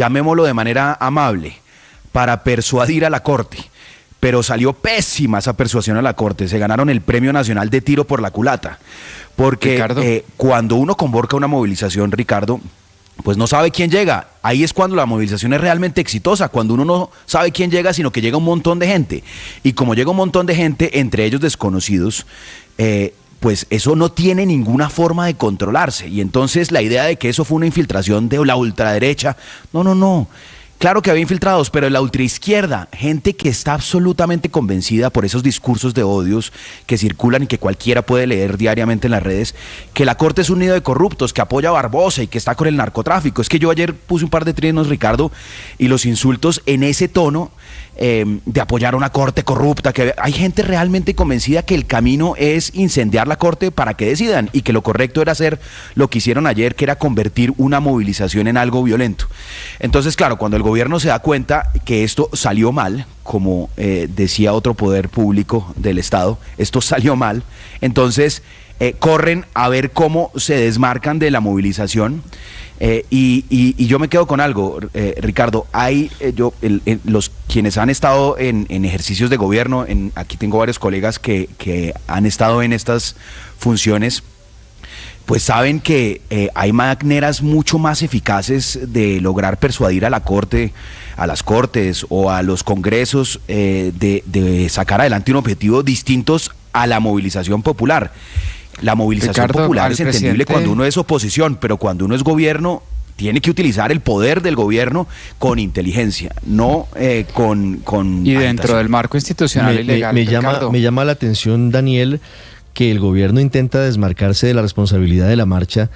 llamémoslo de manera amable, para persuadir a la Corte. Pero salió pésima esa persuasión a la Corte. Se ganaron el Premio Nacional de Tiro por la Culata. Porque cuando uno convoca una movilización, Ricardo, pues no sabe quién llega. Ahí es cuando la movilización es realmente exitosa, cuando uno no sabe quién llega, sino que llega un montón de gente. Y como llega un montón de gente, entre ellos desconocidos, pues eso no tiene ninguna forma de controlarse. Y entonces la idea de que eso fue una infiltración de la ultraderecha, no. Claro que había infiltrados, pero en la ultraizquierda, gente que está absolutamente convencida por esos discursos de odios que circulan y que cualquiera puede leer diariamente en las redes, que la Corte es un nido de corruptos, que apoya a Barbosa y que está con el narcotráfico. Es que yo ayer puse un par de trinos, Ricardo, y los insultos en ese tono de apoyar a una Corte corrupta, que hay gente realmente convencida que el camino es incendiar la Corte para que decidan y que lo correcto era hacer lo que hicieron ayer, que era convertir una movilización en algo violento. Entonces, claro, cuando el gobierno se da cuenta que esto salió mal, como decía otro poder público del Estado, esto salió mal, entonces corren a ver cómo se desmarcan de la movilización. Y yo me quedo con algo, Ricardo. Hay los quienes han estado en ejercicios de gobierno, aquí tengo varios colegas que han estado en estas funciones, pues saben que hay maneras mucho más eficaces de lograr persuadir a la Corte, a las Cortes o a los congresos de sacar adelante un objetivo distintos a la movilización popular. La movilización popular es entendible cuando uno es oposición, pero cuando uno es gobierno tiene que utilizar el poder del gobierno con inteligencia, no con y dentro del marco institucional y legal. Me llama la atención, Daniel, que el gobierno intenta desmarcarse de la responsabilidad de la marcha,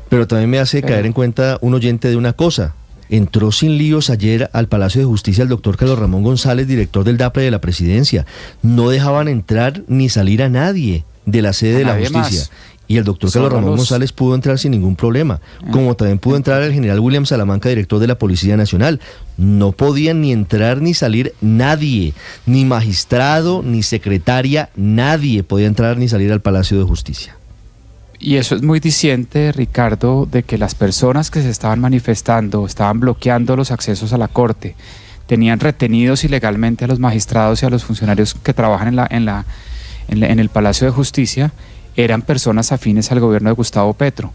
pero también me hace caer en cuenta un oyente de una cosa. Entró sin líos ayer al Palacio de Justicia el doctor Carlos Ramón González, director del DAPRE de la Presidencia. No dejaban entrar ni salir a nadie de la sede de la justicia. Más. Y el doctor Carlos Ramón González pudo entrar sin ningún problema, como también pudo entrar el general William Salamanca, director de la Policía Nacional. No podían ni entrar ni salir nadie, ni magistrado, ni secretaria, nadie podía entrar ni salir al Palacio de Justicia. Y eso es muy diciente, Ricardo, de que las personas que se estaban manifestando, estaban bloqueando los accesos a la Corte, tenían retenidos ilegalmente a los magistrados y a los funcionarios que trabajan en el Palacio de Justicia, eran personas afines al gobierno de Gustavo Petro.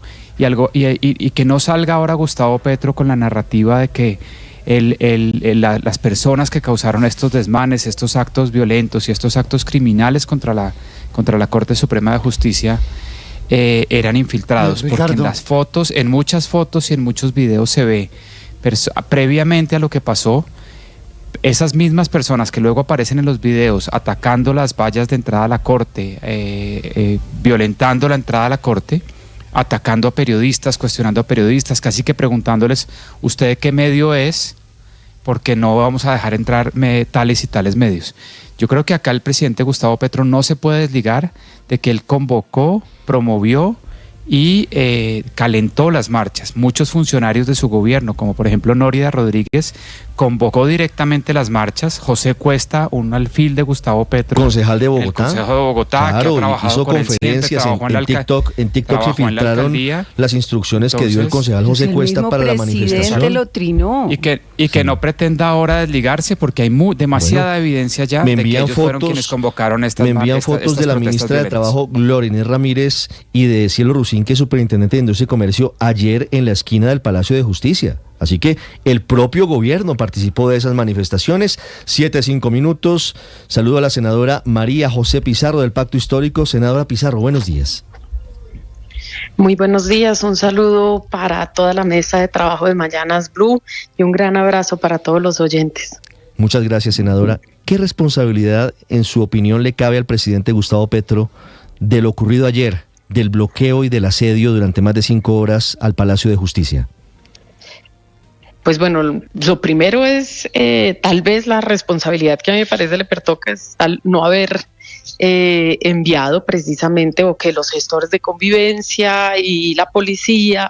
Y que no salga ahora Gustavo Petro con la narrativa de que las personas que causaron estos desmanes, estos actos violentos y estos actos criminales contra la Corte Suprema de Justicia eran infiltrados. Porque en las fotos, en muchas fotos y en muchos videos se ve, previamente a lo que pasó, esas mismas personas que luego aparecen en los videos atacando las vallas de entrada a la Corte, violentando la entrada a la Corte, atacando a periodistas, cuestionando a periodistas, casi que preguntándoles, ¿usted de qué medio es? Porque no vamos a dejar entrar tales y tales medios. Yo creo que acá el presidente Gustavo Petro no se puede desligar de que él convocó, promovió y calentó las marchas. Muchos funcionarios de su gobierno, como por ejemplo Nórida Rodríguez, convocó directamente las marchas. José Cuesta, un alfil de Gustavo Petro, concejal de Bogotá, el Consejo de Bogotá, claro, que ha trabajado hizo con conferencias en TikTok se filtraron las instrucciones que dio el concejal José Cuesta para la manifestación. Lo trinó. Y que no pretenda ahora desligarse porque hay demasiada evidencia ya de que ellos fueron quienes convocaron estas marchas. Me envían fotos de la ministra de Trabajo, Gloria Inés Ramírez, y de Cielo Rusín, que es superintendente de Industria y Comercio, ayer en la esquina del Palacio de Justicia. Así que el propio gobierno participó de esas manifestaciones. 7:05. Saludo a la senadora María José Pizarro del Pacto Histórico. Senadora Pizarro, buenos días. Muy buenos días, un saludo para toda la mesa de trabajo de Mañanas Blue y un gran abrazo para todos los oyentes. Muchas gracias, senadora. ¿Qué responsabilidad, en su opinión, le cabe al presidente Gustavo Petro de lo ocurrido ayer, del bloqueo y del asedio durante más de 5 horas al Palacio de Justicia? Pues bueno, lo primero es tal vez la responsabilidad que a mí me parece le pertoca es no haber enviado precisamente, o que los gestores de convivencia y la policía,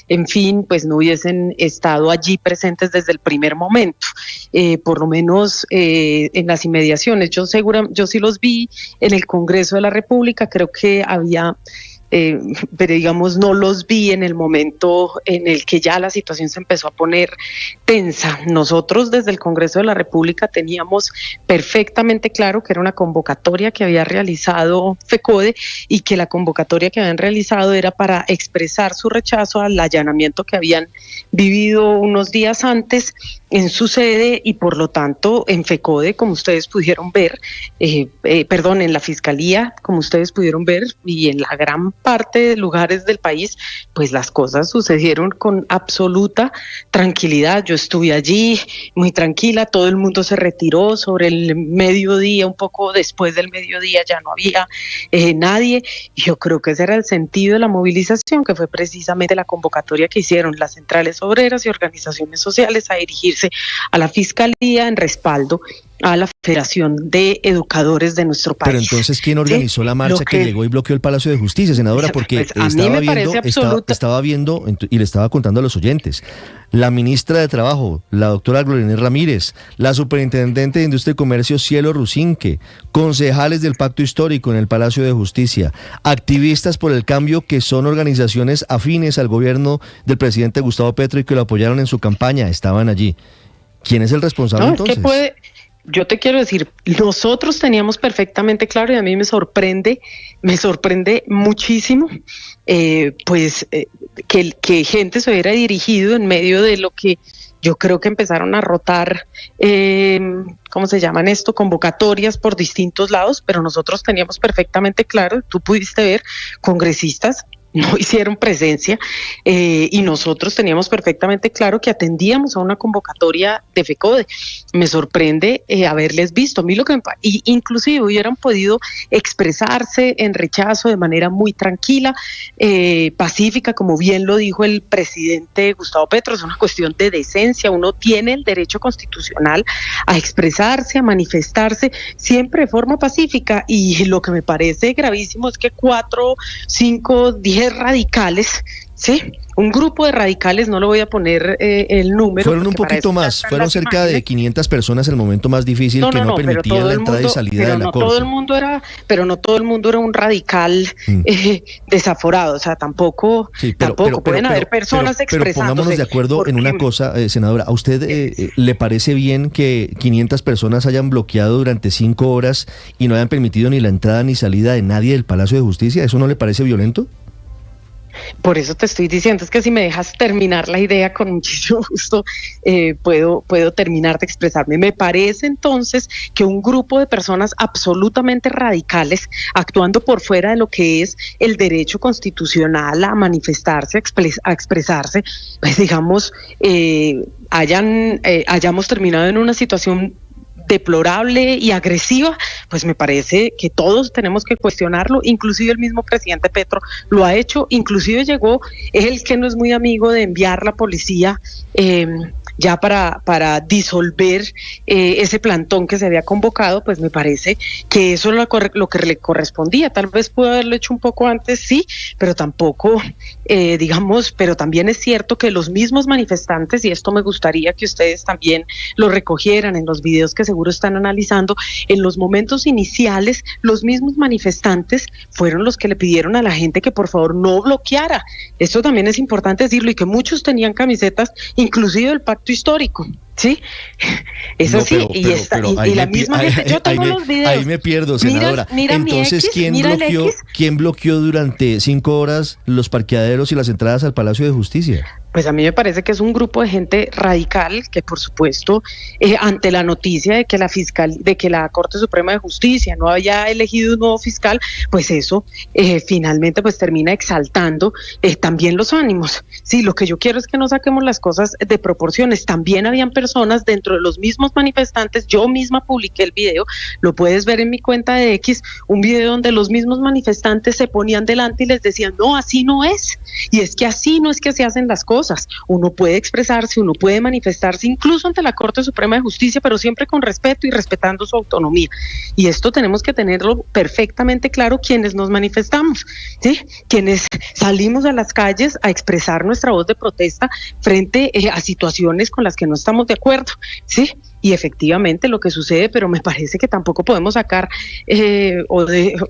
en fin, pues no hubiesen estado allí presentes desde el primer momento, por lo menos en las inmediaciones. Yo sí los vi en el Congreso de la República. Creo que había pero digamos no los vi en el momento en el que ya la situación se empezó a poner tensa. Nosotros desde el Congreso de la República teníamos perfectamente claro que era una convocatoria que había realizado FECODE y que la convocatoria que habían realizado era para expresar su rechazo al allanamiento que habían vivido unos días antes en su sede y por lo tanto en FECODE, como ustedes pudieron ver, en la Fiscalía, como ustedes pudieron ver, y en la gran parte de lugares del país, pues las cosas sucedieron con absoluta tranquilidad. Yo estuve allí muy tranquila, todo el mundo se retiró sobre el mediodía, un poco después del mediodía ya no había nadie. Yo creo que ese era el sentido de la movilización, que fue precisamente la convocatoria que hicieron las centrales obreras y organizaciones sociales a dirigirse a la Fiscalía en respaldo a la Federación de Educadores de nuestro país. Pero entonces, ¿quién organizó la marcha que llegó y bloqueó el Palacio de Justicia, senadora? Porque pues estaba viendo y le estaba contando a los oyentes. La ministra de Trabajo, la doctora Gloria Ramírez, la superintendente de Industria y Comercio, Cielo Rusinque, concejales del Pacto Histórico en el Palacio de Justicia, activistas por el cambio, que son organizaciones afines al gobierno del presidente Gustavo Petro y que lo apoyaron en su campaña, estaban allí. ¿Quién es el responsable entonces? Yo te quiero decir, nosotros teníamos perfectamente claro, y a mí me sorprende muchísimo, que gente se hubiera dirigido en medio de lo que yo creo que empezaron a rotar, ¿cómo se llaman esto? Convocatorias por distintos lados, pero nosotros teníamos perfectamente claro, tú pudiste ver, congresistas no hicieron presencia y nosotros teníamos perfectamente claro que atendíamos a una convocatoria de FECODE. Me sorprende haberles visto. A mí inclusive hubieran podido expresarse en rechazo de manera muy tranquila, pacífica, como bien lo dijo el presidente Gustavo Petro. Es una cuestión de decencia. Uno tiene el derecho constitucional a expresarse, a manifestarse, siempre de forma pacífica. Y lo que me parece gravísimo es que 4, 5, 10 radicales, ¿sí? Un grupo de radicales, no le voy a poner el número. Fueron un poquito más, fueron cerca de 500 personas en el momento más difícil que no permitían la entrada y salida de la corte. Pero no todo el mundo era un radical desaforado, o sea, tampoco pueden haber personas expresándose. Pero pongámonos de acuerdo en una cosa, senadora, ¿a usted le parece bien que 500 personas hayan bloqueado durante 5 horas y no hayan permitido ni la entrada ni salida de nadie del Palacio de Justicia? ¿Eso no le parece violento? Por eso te estoy diciendo, es que si me dejas terminar la idea, con muchísimo gusto puedo terminar de expresarme. Me parece entonces que un grupo de personas absolutamente radicales, actuando por fuera de lo que es el derecho constitucional a manifestarse, a expresarse, pues digamos, hayamos terminado en una situación deplorable y agresiva, pues me parece que todos tenemos que cuestionarlo, inclusive el mismo presidente Petro lo ha hecho, inclusive llegó él, que no es muy amigo de enviar la policía ya para disolver ese plantón que se había convocado. Pues me parece que eso es lo que le correspondía. Tal vez pudo haberlo hecho un poco antes, sí, pero tampoco, pero también es cierto que los mismos manifestantes, y esto me gustaría que ustedes también lo recogieran en los videos que seguro están analizando, en los momentos iniciales, los mismos manifestantes fueron los que le pidieron a la gente que por favor no bloqueara. Esto también es importante decirlo, y que muchos tenían camisetas, inclusive del Pacto Histórico, ¿sí? Es así, y la misma gente, yo tengo los videos. Ahí me pierdo, senadora. Mira entonces, ¿quién bloqueó durante 5 horas los parqueaderos y las entradas al Palacio de Justicia? Pues a mí me parece que es un grupo de gente radical que, por supuesto, ante la noticia de que la Corte Suprema de Justicia no había elegido un nuevo fiscal, pues eso finalmente pues termina exaltando también los ánimos. Sí, lo que yo quiero es que no saquemos las cosas de proporciones. También habían personas dentro de los mismos manifestantes. Yo misma publiqué el video, lo puedes ver en mi cuenta de X, un video donde los mismos manifestantes se ponían delante y les decían, no, así no es. Y es que así no es que se hacen las cosas. Uno puede expresarse, uno puede manifestarse incluso ante la Corte Suprema de Justicia, pero siempre con respeto y respetando su autonomía. Y esto tenemos que tenerlo perfectamente claro quienes nos manifestamos, ¿sí? Quienes salimos a las calles a expresar nuestra voz de protesta frente a situaciones con las que no estamos de acuerdo, ¿sí? y efectivamente lo que sucede, pero me parece que tampoco podemos sacar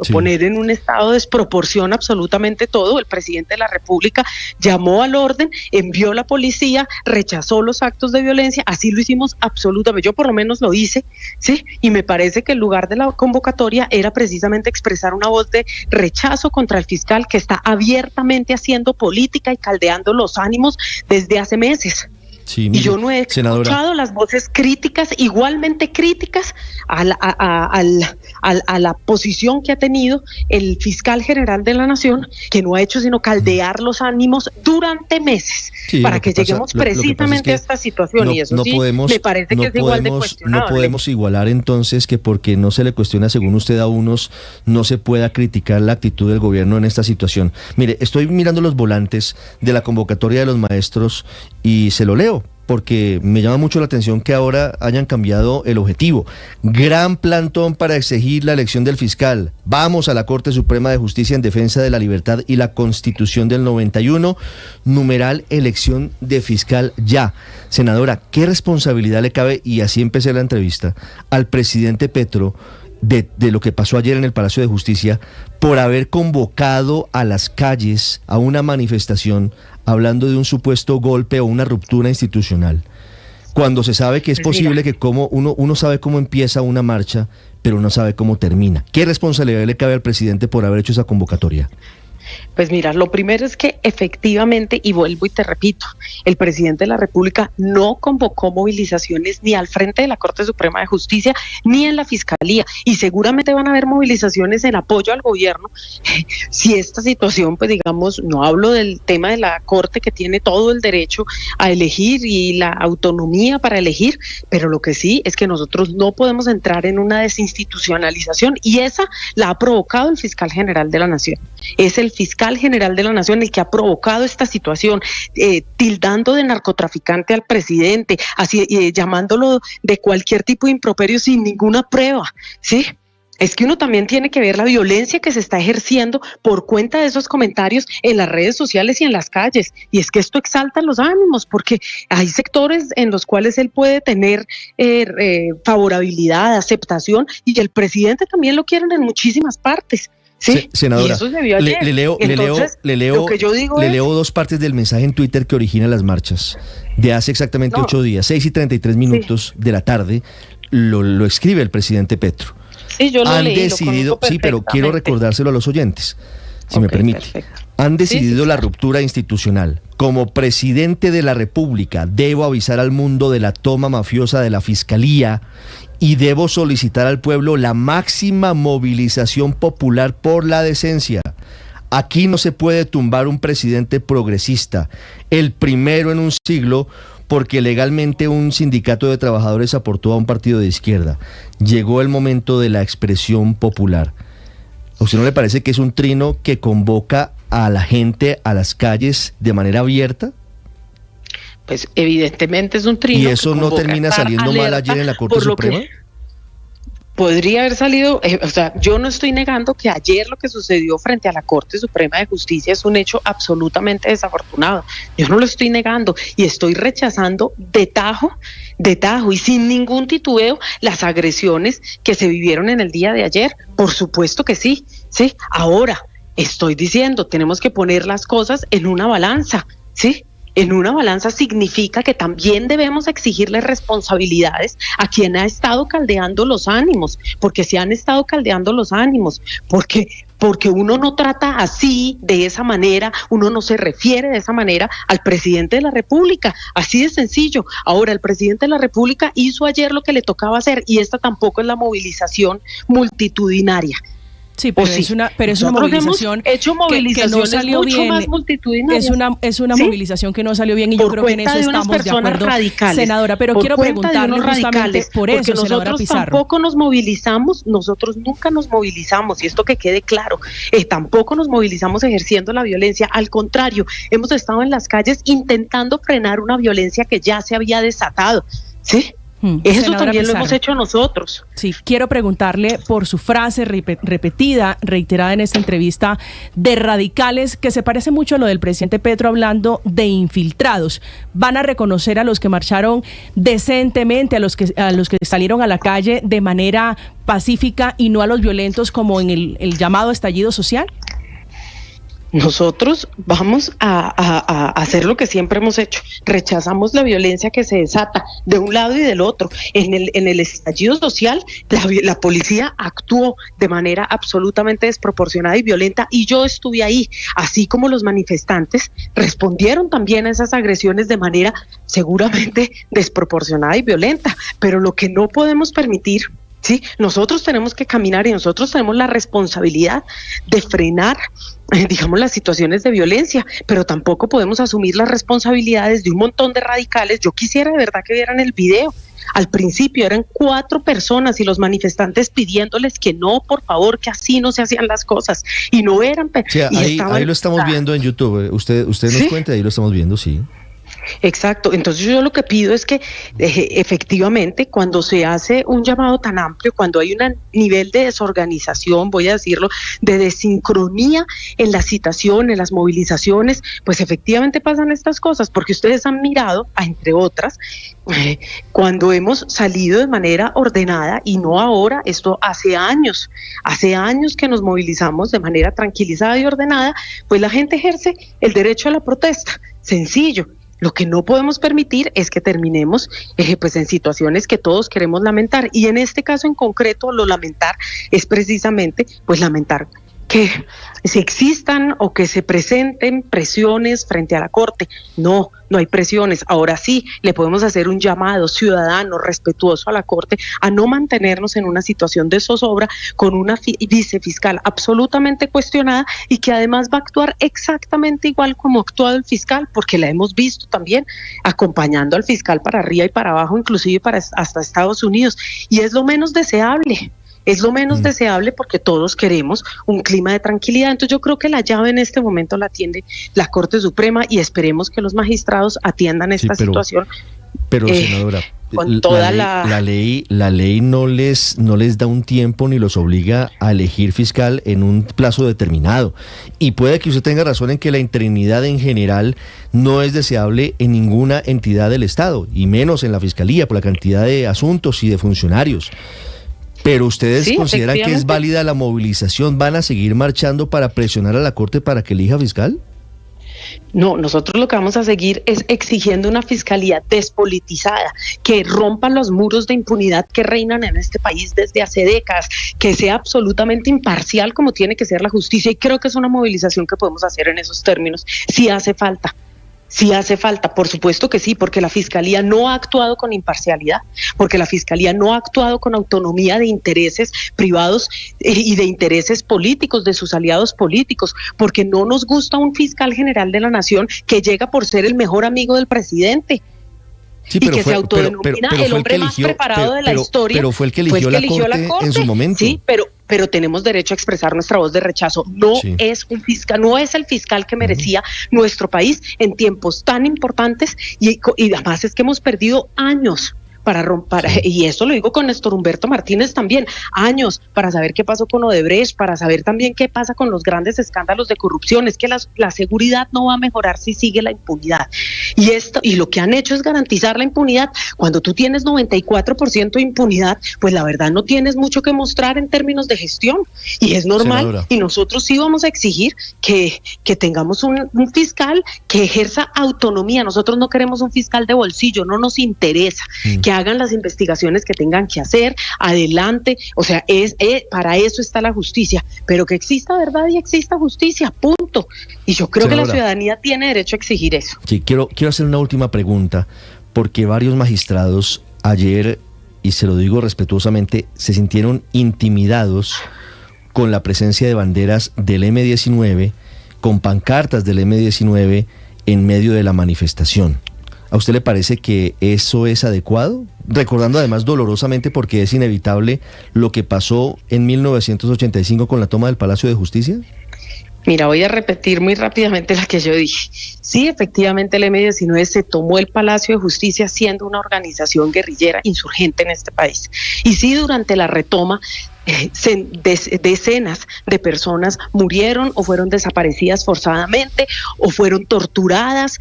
poner en un estado de desproporción absolutamente todo. El presidente de la República llamó al orden, envió la policía, rechazó los actos de violencia, así lo hicimos absolutamente, yo por lo menos lo hice, ¿sí? Y me parece que el lugar de la convocatoria era precisamente expresar una voz de rechazo contra el fiscal que está abiertamente haciendo política y caldeando los ánimos desde hace meses. Sí, y yo no he escuchado las voces críticas, igualmente críticas a la posición que ha tenido el fiscal general de la Nación, que no ha hecho sino caldear los ánimos durante meses, para que lleguemos precisamente a esta situación, y eso sí me parece que es igual de cuestionable. No podemos igualar entonces que porque no se le cuestiona, según usted, a unos, no se pueda criticar la actitud del gobierno en esta situación. Mire, estoy mirando los volantes de la convocatoria de los maestros y se lo leo, porque me llama mucho la atención que ahora hayan cambiado el objetivo. Gran plantón para exigir la elección del fiscal. Vamos a la Corte Suprema de Justicia en defensa de la libertad y la Constitución del 91. Numeral elección de fiscal ya. Senadora, ¿qué responsabilidad le cabe, y así empecé la entrevista, al presidente Petro de lo que pasó ayer en el Palacio de Justicia por haber convocado a las calles a una manifestación hablando de un supuesto golpe o una ruptura institucional, cuando se sabe que es posible que uno sabe cómo empieza una marcha, pero no sabe cómo termina? ¿Qué responsabilidad le cabe al presidente por haber hecho esa convocatoria? Pues mira, lo primero es que efectivamente, y vuelvo y te repito, el presidente de la República no convocó movilizaciones ni al frente de la Corte Suprema de Justicia ni en la Fiscalía, y seguramente van a haber movilizaciones en apoyo al gobierno si esta situación, pues digamos, no hablo del tema de la Corte, que tiene todo el derecho a elegir y la autonomía para elegir, pero lo que sí es que nosotros no podemos entrar en una desinstitucionalización, y esa la ha provocado el fiscal general de la Nación. Es el fiscal general de la Nación el que ha provocado esta situación, tildando de narcotraficante al presidente, así, llamándolo de cualquier tipo de improperio sin ninguna prueba, ¿sí? Es que uno también tiene que ver la violencia que se está ejerciendo por cuenta de esos comentarios en las redes sociales y en las calles, y es que esto exalta los ánimos, porque hay sectores en los cuales él puede tener favorabilidad, aceptación, y el presidente también lo quieren en muchísimas partes. Sí, senadora, y eso se vio ayer. Le leo dos partes del mensaje en Twitter que origina las marchas de hace exactamente 8 días, 6:33 de la tarde, lo escribe el presidente Petro. Sí, yo lo leí, lo pero quiero recordárselo a los oyentes, si me permite. Perfecto. Han decidido la ruptura institucional. Como presidente de la República, debo avisar al mundo de la toma mafiosa de la Fiscalía y debo solicitar al pueblo la máxima movilización popular por la decencia. Aquí no se puede tumbar un presidente progresista, el primero en un siglo, porque legalmente un sindicato de trabajadores aportó a un partido de izquierda. Llegó el momento de la expresión popular. ¿A usted no le parece que es un trino que convoca a la gente a las calles de manera abierta? Pues evidentemente es un trino. ¿Y eso no termina saliendo mal ayer en la Corte Suprema? Podría haber salido, yo no estoy negando que ayer lo que sucedió frente a la Corte Suprema de Justicia es un hecho absolutamente desafortunado. Yo no lo estoy negando y estoy rechazando de tajo y sin ningún titubeo las agresiones que se vivieron en el día de ayer. Por supuesto que sí. Ahora estoy diciendo, tenemos que poner las cosas en una balanza, ¿sí? En una balanza significa que también debemos exigirle responsabilidades a quien ha estado caldeando los ánimos, porque se han estado caldeando los ánimos, porque uno no trata así, de esa manera, uno no se refiere de esa manera al presidente de la República, así de sencillo. Ahora, el presidente de la República hizo ayer lo que le tocaba hacer, y esta tampoco es la movilización multitudinaria. Sí, pero es una movilización que no salió bien. Más es una movilización que no salió bien, y yo creo que en eso estamos de acuerdo, radicales, senadora. Pero quiero preguntarle justamente por eso, senadora Pizarro. Tampoco nos movilizamos, nosotros nunca nos movilizamos, y esto que quede claro, tampoco nos movilizamos ejerciendo la violencia. Al contrario, hemos estado en las calles intentando frenar una violencia que ya se había desatado, ¿sí? Eso senadora también Pizarro, lo hemos hecho nosotros. Sí, quiero preguntarle por su frase repetida, reiterada en esta entrevista, de radicales, que se parece mucho a lo del presidente Petro hablando de infiltrados. ¿Van a reconocer a los que marcharon decentemente, a los que salieron a la calle de manera pacífica y no a los violentos como en el llamado estallido social? Nosotros vamos a hacer lo que siempre hemos hecho. Rechazamos la violencia que se desata de un lado y del otro. En el estallido social, la policía actuó de manera absolutamente desproporcionada y violenta, y yo estuve ahí, así como los manifestantes respondieron también a esas agresiones de manera seguramente desproporcionada y violenta. Pero lo que no podemos permitir, sí, nosotros tenemos que caminar y nosotros tenemos la responsabilidad de frenar, digamos, las situaciones de violencia, pero tampoco podemos asumir las responsabilidades de un montón de radicales. Yo quisiera de verdad que vieran el video. Al principio eran 4 personas y los manifestantes pidiéndoles que no, por favor, que así no se hacían las cosas, y no eran. Sí, ahí lo estamos viendo en YouTube. Usted nos cuenta, ahí lo estamos viendo, sí. Exacto, entonces yo lo que pido es que efectivamente cuando se hace un llamado tan amplio, cuando hay un nivel de desorganización, voy a decirlo, de desincronía en la citación, en las movilizaciones, pues efectivamente pasan estas cosas, porque ustedes han mirado, entre otras, cuando hemos salido de manera ordenada, y no ahora, esto hace años que nos movilizamos de manera tranquilizada y ordenada, pues la gente ejerce el derecho a la protesta, sencillo. Lo que no podemos permitir es que terminemos pues en situaciones que todos queremos lamentar, y en este caso en concreto lo lamentar es precisamente pues lamentar que se existan o que se presenten presiones frente a la Corte. No hay presiones. Ahora sí le podemos hacer un llamado ciudadano respetuoso a la Corte a no mantenernos en una situación de zozobra con una vicefiscal absolutamente cuestionada, y que además va a actuar exactamente igual como ha actuado el fiscal, porque la hemos visto también acompañando al fiscal para arriba y para abajo, inclusive hasta Estados Unidos, y es lo menos deseable. Es lo menos deseable, porque todos queremos un clima de tranquilidad. Entonces yo creo que la llave en este momento la tiene la Corte Suprema, y esperemos que los magistrados atiendan esta situación. Pero senadora, con toda la ley no les da un tiempo ni los obliga a elegir fiscal en un plazo determinado. Y puede que usted tenga razón en que la interinidad en general no es deseable en ninguna entidad del Estado, y menos en la Fiscalía, por la cantidad de asuntos y de funcionarios. Pero ustedes consideran que es válida la movilización, ¿van a seguir marchando para presionar a la Corte para que elija fiscal? No, nosotros lo que vamos a seguir es exigiendo una fiscalía despolitizada, que rompa los muros de impunidad que reinan en este país desde hace décadas, que sea absolutamente imparcial como tiene que ser la justicia, y creo que es una movilización que podemos hacer en esos términos, si hace falta. Sí hace falta, por supuesto que sí, porque la Fiscalía no ha actuado con imparcialidad, porque la Fiscalía no ha actuado con autonomía de intereses privados y de intereses políticos, de sus aliados políticos, porque no nos gusta un fiscal general de la Nación que llega por ser el mejor amigo del presidente. Sí, y que se autodenomina el hombre más preparado de la historia. Pero fue el que eligió la Corte en su momento. Sí, pero tenemos derecho a expresar nuestra voz de rechazo. No es un fiscal, no es el fiscal que merecía nuestro país en tiempos tan importantes, y además es que hemos perdido años para romper, y eso lo digo con Néstor Humberto Martínez también, años para saber qué pasó con Odebrecht, para saber también qué pasa con los grandes escándalos de corrupción. Es que la seguridad no va a mejorar si sigue la impunidad, y lo que han hecho es garantizar la impunidad. Cuando tú tienes 94% de impunidad, pues la verdad no tienes mucho que mostrar en términos de gestión, y es normal. Senadora. Y nosotros sí vamos a exigir que tengamos un fiscal que ejerza autonomía. Nosotros no queremos un fiscal de bolsillo, no nos interesa que hagan las investigaciones que tengan que hacer, adelante, o sea, para eso está la justicia, pero que exista verdad y exista justicia, punto. Y yo creo que la ciudadanía tiene derecho a exigir eso. Sí, quiero hacer una última pregunta, porque varios magistrados ayer, y se lo digo respetuosamente, se sintieron intimidados con la presencia de banderas del M-19, con pancartas del M-19 en medio de la manifestación. ¿A usted le parece que eso es adecuado? Recordando además dolorosamente, porque es inevitable, lo que pasó en 1985 con la toma del Palacio de Justicia. Mira, voy a repetir muy rápidamente la que yo dije. Sí, efectivamente el M-19 se tomó el Palacio de Justicia siendo una organización guerrillera insurgente en este país. Y sí, durante la retoma, decenas de personas murieron o fueron desaparecidas forzadamente o fueron torturadas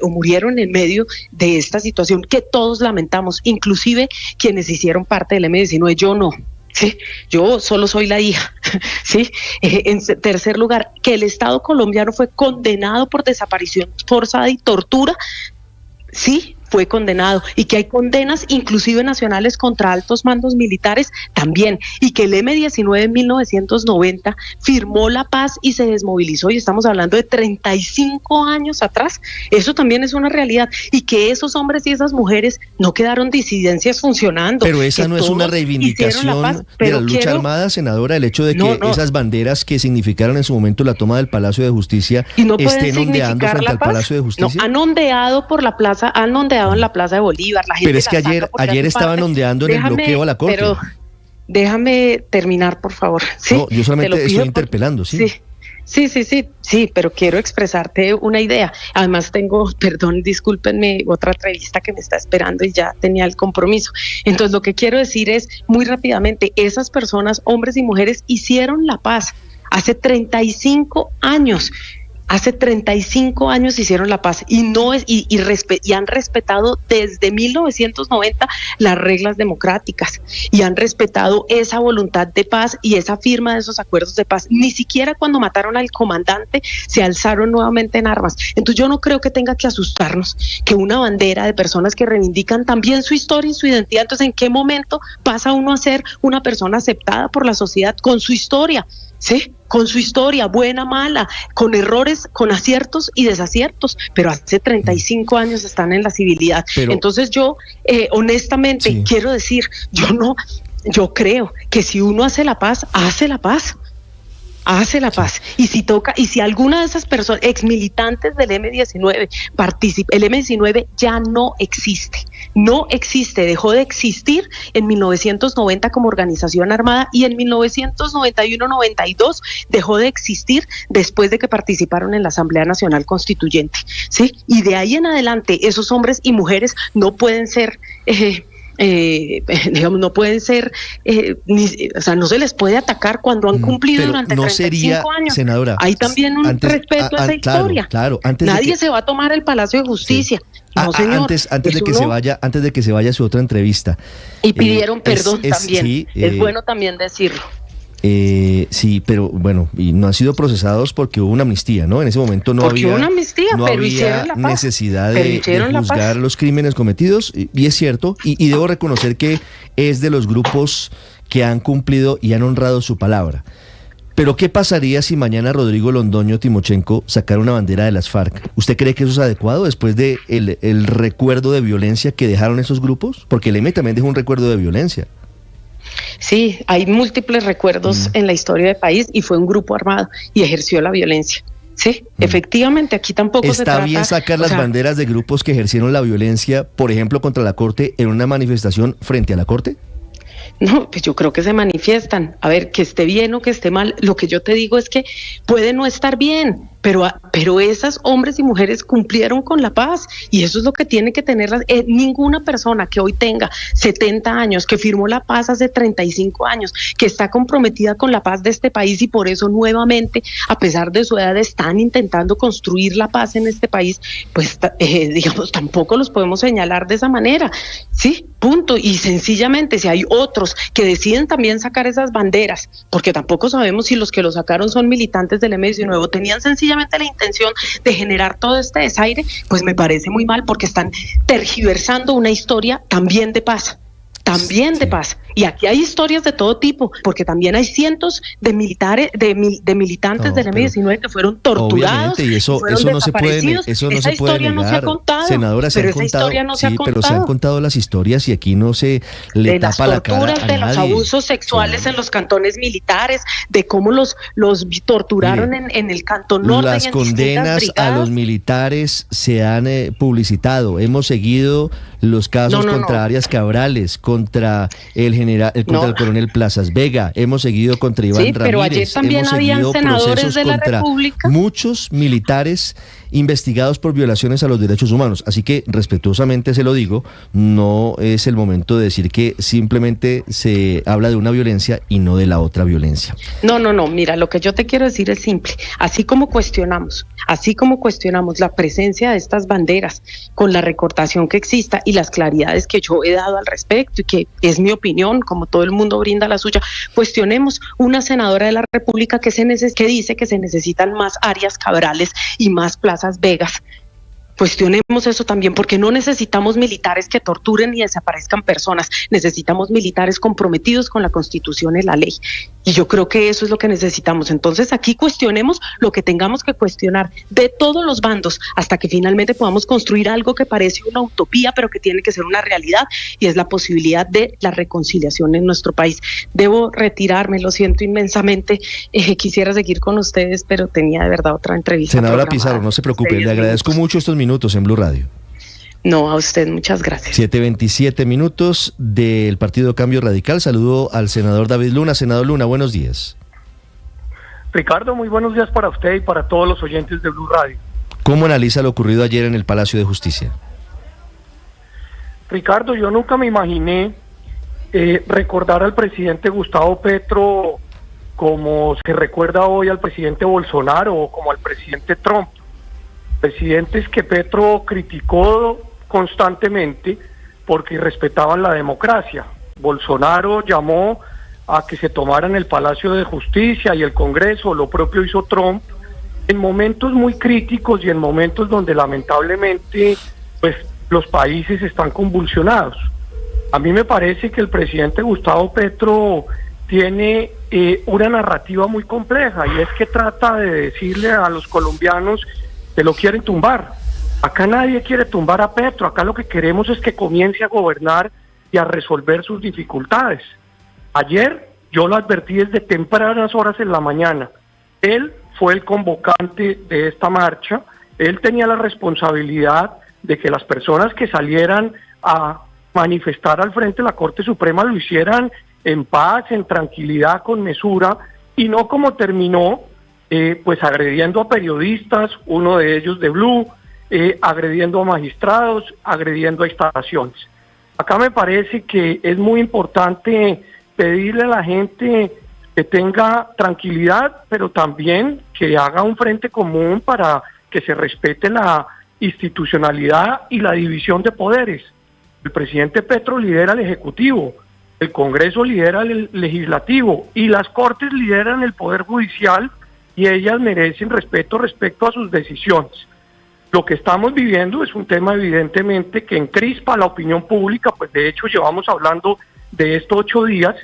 o murieron en medio de esta situación que todos lamentamos, inclusive quienes hicieron parte del M-19. Yo no. Sí, yo solo soy la hija. Sí. En tercer lugar, que el Estado colombiano fue condenado por desaparición forzada y tortura. Sí, fue condenado, y que hay condenas inclusive nacionales contra altos mandos militares también, y que el M-19 en 1990 firmó la paz y se desmovilizó, y estamos hablando de 35 años atrás. Eso también es una realidad, y que esos hombres y esas mujeres no quedaron disidencias funcionando. Pero esa no es una reivindicación de la lucha armada, senadora, el hecho de que esas banderas que significaron en su momento la toma del Palacio de Justicia estén ondeando frente al Palacio de Justicia. No, han ondeado por la plaza, han ondeado en la Plaza de Bolívar. La gente pero es que ayer estaban ondeando en el bloqueo a la Corte. Pero déjame terminar, por favor. ¿Sí? No, yo solamente estoy interpelando, ¿sí? Sí, pero quiero expresarte una idea. Además discúlpenme, otra entrevista que me está esperando y ya tenía el compromiso. Entonces lo que quiero decir es, muy rápidamente, esas personas, hombres y mujeres, hicieron la paz hace 35 años. Hace 35 años hicieron la paz y han respetado desde 1990 las reglas democráticas y han respetado esa voluntad de paz y esa firma de esos acuerdos de paz. Ni siquiera cuando mataron al comandante se alzaron nuevamente en armas. Entonces yo no creo que tenga que asustarnos que una bandera de personas que reivindican también su historia y su identidad. Entonces, ¿en qué momento pasa uno a ser una persona aceptada por la sociedad con su historia? Sí, con su historia, buena, mala, con errores, con aciertos y desaciertos, pero hace 35 años están en la civilidad. Entonces yo, honestamente, quiero decir, yo creo que si uno hace la paz, hace la paz. Hace la paz. Y si alguna de esas personas, exmilitantes del M-19, participa, el M-19 ya no existe, dejó de existir en 1990 como organización armada y en 1991-92 dejó de existir después de que participaron en la Asamblea Nacional Constituyente, ¿sí? Y de ahí en adelante esos hombres y mujeres no pueden ser... no pueden ser, no se les puede atacar cuando han cumplido durante 35 años. Senadora, hay también un respeto a esa historia. Claro, nadie se va a tomar el Palacio de Justicia. No, señor. Antes de que se vaya a su otra entrevista. Y pidieron perdón también. Sí, es bueno también decirlo. Sí, pero bueno, y no han sido procesados porque hubo una amnistía, ¿no? En ese momento no había necesidad de juzgar los crímenes cometidos, y es cierto, y debo reconocer que es de los grupos que han cumplido y han honrado su palabra. Pero ¿qué pasaría si mañana Rodrigo Londoño Timochenko sacara una bandera de las FARC? ¿Usted cree que eso es adecuado después de el recuerdo de violencia que dejaron esos grupos? Porque el M también dejó un recuerdo de violencia. Sí, hay múltiples recuerdos en la historia del país y fue un grupo armado y ejerció la violencia. Sí, efectivamente, aquí tampoco se trata... ¿Está bien sacar las banderas de grupos que ejercieron la violencia, por ejemplo, contra la Corte en una manifestación frente a la Corte? No, pues yo creo que se manifiestan. A ver, que esté bien o que esté mal, lo que yo te digo es que puede no estar bien, pero esas hombres y mujeres cumplieron con la paz y eso es lo que tiene que tener ninguna persona que hoy tenga 70 años, que firmó la paz hace 35 años, que está comprometida con la paz de este país y por eso nuevamente, a pesar de su edad, están intentando construir la paz en este país, pues digamos, tampoco los podemos señalar de esa manera, ¿sí? Punto. Y sencillamente, si hay otros que deciden también sacar esas banderas, porque tampoco sabemos si los que lo sacaron son militantes del M-19 o tenían sencillamente la intención de generar todo este desaire, pues me parece muy mal porque están tergiversando una historia también de paz. De paz. Y aquí hay historias de todo tipo, porque también hay cientos de militares, de militantes del M-19 que fueron torturados. Obviamente, y eso no se puede negar. No se ha contado. Senadora, se han contado las historias y aquí no se le tapa la cara a nadie. De los abusos sexuales en los cantones militares, de cómo los torturaron en el Cantón Norte. Las condenas a los militares se han publicitado. Hemos seguido los casos contra Arias Cabrales, contra el general el coronel Plazas Vega, hemos seguido contra Iván Ramírez, pero ayer también habían senadores de la República, muchos militares investigados por violaciones a los derechos humanos. Así que, respetuosamente se lo digo, no es el momento de decir que simplemente se habla de una violencia y no de la otra violencia. No, mira, lo que yo te quiero decir es simple. Así como cuestionamos la presencia de estas banderas con la recortación que exista y las claridades que yo he dado al respecto y que es mi opinión, como todo el mundo brinda la suya, cuestionemos una senadora de la República que dice que se necesitan más áreas cabrales y más plazas Vegas. Cuestionemos eso también, porque no necesitamos militares que torturen y desaparezcan personas, necesitamos militares comprometidos con la Constitución y la ley, y yo creo que eso es lo que necesitamos. Entonces aquí cuestionemos lo que tengamos que cuestionar de todos los bandos, hasta que finalmente podamos construir algo que parece una utopía, pero que tiene que ser una realidad, y es la posibilidad de la reconciliación en nuestro país. Debo retirarme, lo siento inmensamente, quisiera seguir con ustedes, pero tenía de verdad otra entrevista. Senadora Pizarro, no se preocupe, le agradezco mucho estos minutos en Blue Radio. No, a usted, muchas gracias. 7:27 minutos del Partido Cambio Radical. Saludo al senador David Luna. Senador Luna, buenos días. Ricardo, muy buenos días para usted y para todos los oyentes de Blue Radio. ¿Cómo analiza lo ocurrido ayer en el Palacio de Justicia? Ricardo, yo nunca me imaginé recordar al presidente Gustavo Petro como se recuerda hoy al presidente Bolsonaro o como al presidente Trump. Presidentes que Petro criticó constantemente porque respetaban la democracia. Bolsonaro llamó a que se tomaran el Palacio de Justicia y el Congreso, lo propio hizo Trump, en momentos muy críticos y en momentos donde lamentablemente pues los países están convulsionados. A mí me parece que el presidente Gustavo Petro tiene una narrativa muy compleja, y es que trata de decirle a los colombianos que lo quieren tumbar. Acá nadie quiere tumbar a Petro, acá lo que queremos es que comience a gobernar y a resolver sus dificultades. Ayer yo lo advertí desde tempranas horas en la mañana. Él fue el convocante de esta marcha, él tenía la responsabilidad de que las personas que salieran a manifestar al frente de la Corte Suprema lo hicieran en paz, en tranquilidad, con mesura, y no como terminó, pues agrediendo a periodistas, uno de ellos de Blue, agrediendo a magistrados, agrediendo a instalaciones. Acá me parece que es muy importante pedirle a la gente que tenga tranquilidad, pero también que haga un frente común para que se respete la institucionalidad y la división de poderes. El presidente Petro lidera el Ejecutivo, el Congreso lidera el Legislativo y las Cortes lideran el Poder Judicial, y ellas merecen respeto respecto a sus decisiones. Lo que estamos viviendo es un tema evidentemente que encrispa a la opinión pública, pues de hecho llevamos hablando de esto 8 días,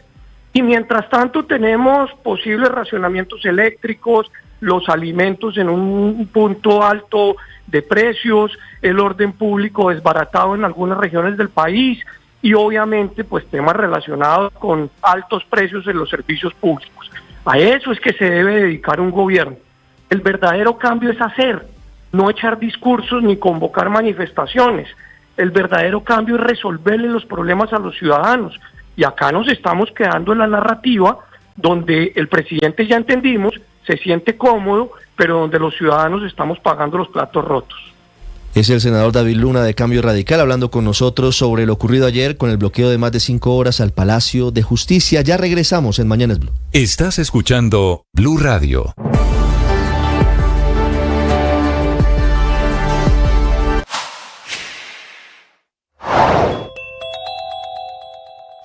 y mientras tanto tenemos posibles racionamientos eléctricos, los alimentos en un punto alto de precios, el orden público desbaratado en algunas regiones del país, y obviamente pues temas relacionados con altos precios en los servicios públicos. A eso es que se debe dedicar un gobierno. El verdadero cambio es hacer, no echar discursos ni convocar manifestaciones. El verdadero cambio es resolverle los problemas a los ciudadanos. Y acá nos estamos quedando en la narrativa donde el presidente, ya entendimos, se siente cómodo, pero donde los ciudadanos estamos pagando los platos rotos. Es el senador David Luna de Cambio Radical hablando con nosotros sobre lo ocurrido ayer con el bloqueo de más de 5 horas al Palacio de Justicia. Ya regresamos en Mañanas Blue. Estás escuchando Blue Radio.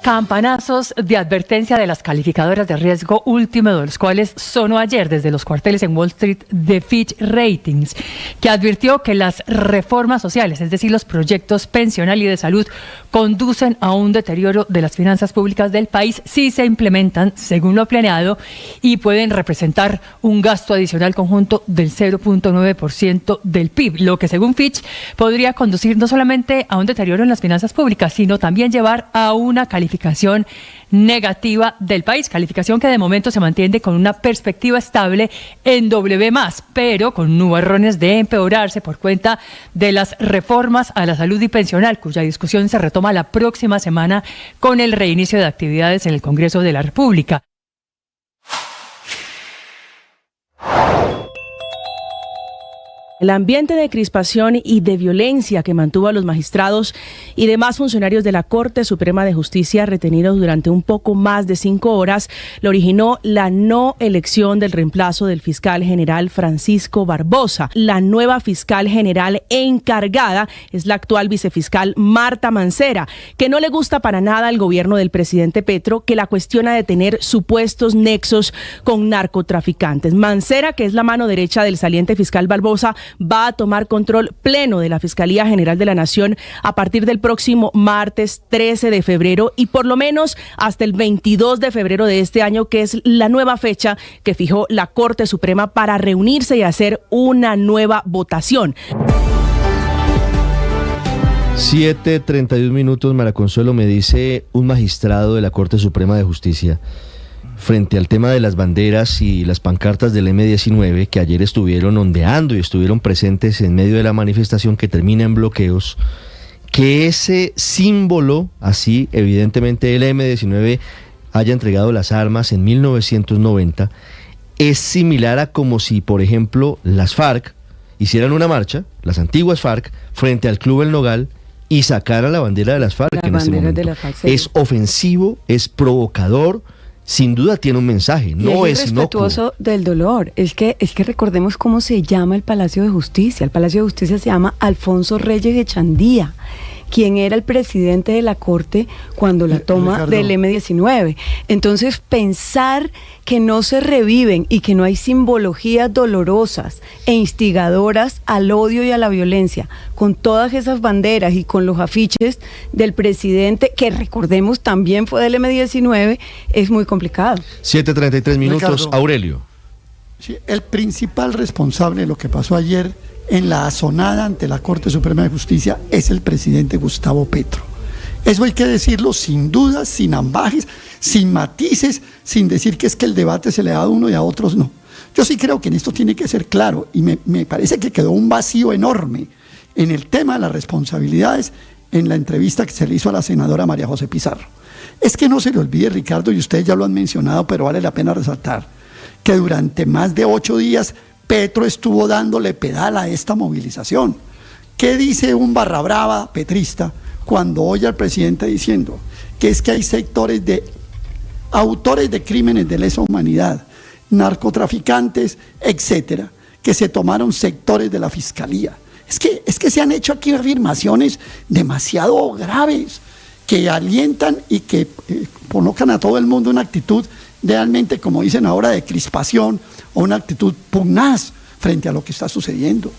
Campanazos de advertencia de las calificadoras de riesgo, último de los cuales sonó ayer desde los cuarteles en Wall Street de Fitch Ratings, que advirtió que las reformas sociales, es decir, los proyectos pensional y de salud, conducen a un deterioro de las finanzas públicas del país si se implementan según lo planeado, y pueden representar un gasto adicional conjunto del 0.9% del PIB, lo que según Fitch podría conducir no solamente a un deterioro en las finanzas públicas, sino también llevar a una calificación calificación negativa del país, calificación que de momento se mantiene con una perspectiva estable en W+, pero con nubarrones de empeorarse por cuenta de las reformas a la salud y pensional, cuya discusión se retoma la próxima semana con el reinicio de actividades en el Congreso de la República. El ambiente de crispación y de violencia que mantuvo a los magistrados y demás funcionarios de la Corte Suprema de Justicia retenidos durante un poco más de 5 horas lo originó la no elección del reemplazo del fiscal general Francisco Barbosa. La nueva fiscal general encargada es la actual vicefiscal Marta Mancera, que no le gusta para nada al gobierno del presidente Petro, que la cuestiona de tener supuestos nexos con narcotraficantes. Mancera, que es la mano derecha del saliente fiscal Barbosa, va a tomar control pleno de la Fiscalía General de la Nación a partir del próximo martes 13 de febrero y por lo menos hasta el 22 de febrero de este año, que es la nueva fecha que fijó la Corte Suprema para reunirse y hacer una nueva votación. 7:31, Mara Consuelo. Me dice un magistrado de la Corte Suprema de Justicia, frente al tema de las banderas y las pancartas del M-19, que ayer estuvieron ondeando y estuvieron presentes en medio de la manifestación que termina en bloqueos, que ese símbolo, así evidentemente el M-19 haya entregado las armas en 1990, es similar a como si, por ejemplo, las FARC hicieran una marcha, las antiguas FARC, frente al Club El Nogal y sacaran la bandera de las FARC en este momento. Es ofensivo, es provocador. Sin duda tiene un mensaje, no es respetuoso del dolor. Es que recordemos cómo se llama el Palacio de Justicia. El Palacio de Justicia se llama Alfonso Reyes Echandía, quien era el presidente de la Corte cuando la toma del M-19. Entonces, pensar que no se reviven y que no hay simbologías dolorosas e instigadoras al odio y a la violencia, con todas esas banderas y con los afiches del presidente, que recordemos también fue del M-19, es muy complicado. 7:33, Ricardo, Aurelio. Sí, el principal responsable de lo que pasó ayer en la azonada ante la Corte Suprema de Justicia es el presidente Gustavo Petro. Eso hay que decirlo sin dudas, sin ambajes, sin matices, sin decir que es que el debate se le da a uno y a otros no. Yo sí creo que en esto tiene que ser claro y me parece que quedó un vacío enorme en el tema de las responsabilidades en la entrevista que se le hizo a la senadora María José Pizarro. Es que no se le olvide, Ricardo, y ustedes ya lo han mencionado, pero vale la pena resaltar, que durante más de 8 días Petro estuvo dándole pedal a esta movilización. ¿Qué dice un barra brava petrista cuando oye al presidente diciendo que es que hay sectores de autores de crímenes de lesa humanidad, narcotraficantes, etcétera, que se tomaron sectores de la fiscalía? Es que se han hecho aquí afirmaciones demasiado graves que alientan y que colocan a todo el mundo una actitud realmente, como dicen ahora, de crispación o una actitud pugnaz frente a lo que está sucediendo.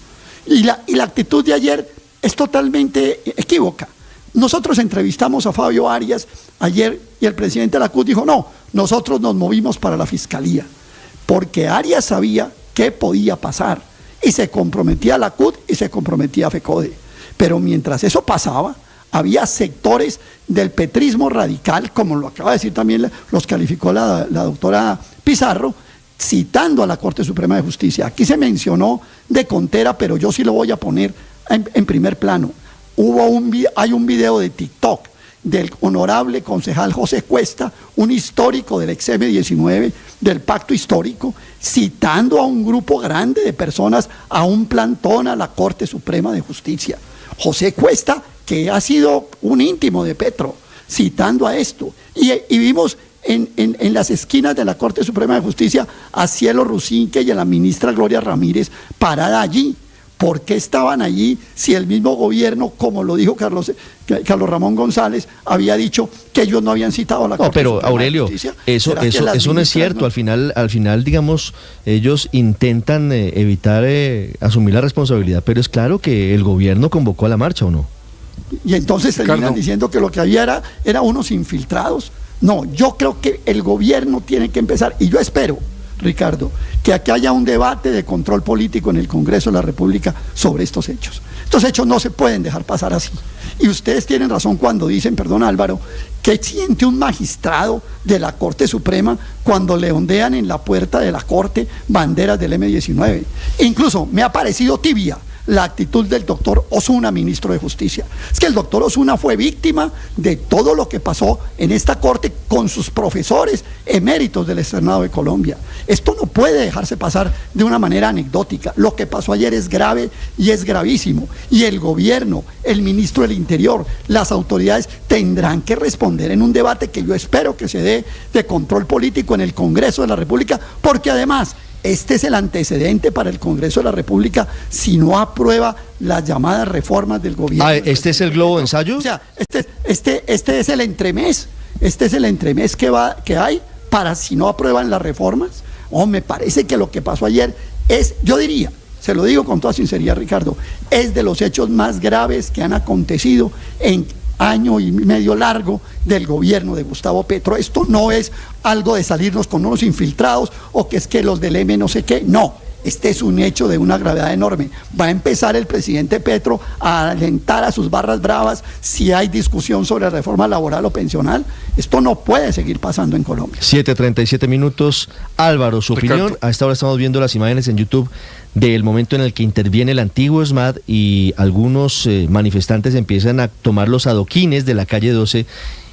Y la actitud de ayer es totalmente equívoca. Nosotros entrevistamos a Fabio Arias ayer y el presidente de la CUT dijo, no, nosotros nos movimos para la fiscalía, porque Arias sabía qué podía pasar y se comprometía a la CUT y se comprometía a FECODE. Pero mientras eso pasaba, había sectores del petrismo radical, como lo acaba de decir también, los calificó la doctora Pizarro, citando a la Corte Suprema de Justicia. Aquí se mencionó de Contera, pero yo sí lo voy a poner en primer plano. Hay un video de TikTok del honorable concejal José Cuesta, un histórico del ex-M-19, del pacto histórico, citando a un grupo grande de personas, a un plantón a la Corte Suprema de Justicia. José Cuesta, que ha sido un íntimo de Petro, citando a esto. Y vimos en las esquinas de la Corte Suprema de Justicia a Cielo Rusinque y a la ministra Gloria Ramírez parada allí. ¿Por qué estaban allí si el mismo gobierno, como lo dijo Carlos Ramón González, había dicho que ellos no habían citado a la Corte Suprema de Aurelio, Justicia? eso no es cierto. Al final, digamos, ellos intentan evitar asumir la responsabilidad, pero es claro que el gobierno convocó a la marcha, ¿o no? Y entonces terminan diciendo que lo que había era unos infiltrados. No, yo creo que el gobierno tiene que empezar, y yo espero, Ricardo, que aquí haya un debate de control político en el Congreso de la República sobre estos hechos. Estos hechos no se pueden dejar pasar así. Y ustedes tienen razón cuando dicen, perdón Álvaro, ¿Qué siente un magistrado de la Corte Suprema cuando le ondean en la puerta de la Corte banderas del M-19? Incluso me ha parecido tibia la actitud del doctor Osuna, ministro de Justicia. Es que el doctor Osuna fue víctima de todo lo que pasó en esta Corte con sus profesores eméritos del Externado de Colombia. Esto no puede dejarse pasar de una manera anecdótica. Lo que pasó ayer es grave y es gravísimo. Y el gobierno, el ministro del Interior, las autoridades tendrán que responder en un debate que yo espero que se dé de control político en el Congreso de la República, porque además este es el antecedente para el Congreso de la República si no aprueba las llamadas reformas del gobierno. ¿Este es el globo de ensayo? O sea, este es el entremés. Este es el entremés que hay para si no aprueban las reformas. Me parece que lo que pasó ayer es, yo diría, se lo digo con toda sinceridad, Ricardo, es de los hechos más graves que han acontecido en año y medio largo del gobierno de Gustavo Petro. Esto no es algo de salirnos con unos infiltrados o que es que los del M no sé qué, no. Este es un hecho de una gravedad enorme. Va a empezar el presidente Petro a alentar a sus barras bravas si hay discusión sobre reforma laboral o pensional. Esto no puede seguir pasando en Colombia. 7:37 minutos. Álvaro, su opinión. A esta hora estamos viendo las imágenes en YouTube del momento en el que interviene el antiguo ESMAD y algunos manifestantes empiezan a tomar los adoquines de la calle 12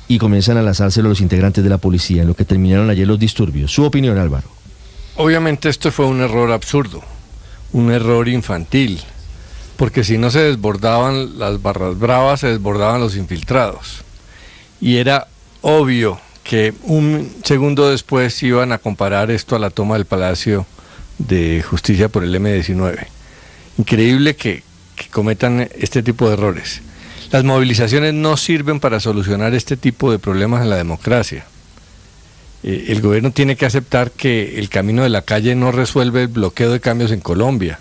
y comienzan a lanzárselo a los integrantes de la policía, en lo que terminaron ayer los disturbios. Su opinión, Álvaro. Obviamente esto fue un error absurdo, un error infantil, porque si no se desbordaban las barras bravas, se desbordaban los infiltrados. Y era obvio que un segundo después iban a comparar esto a la toma del Palacio de Justicia por el M-19. Increíble que cometan este tipo de errores. Las movilizaciones no sirven para solucionar este tipo de problemas en la democracia. El gobierno tiene que aceptar que el camino de la calle no resuelve el bloqueo de cambios en Colombia.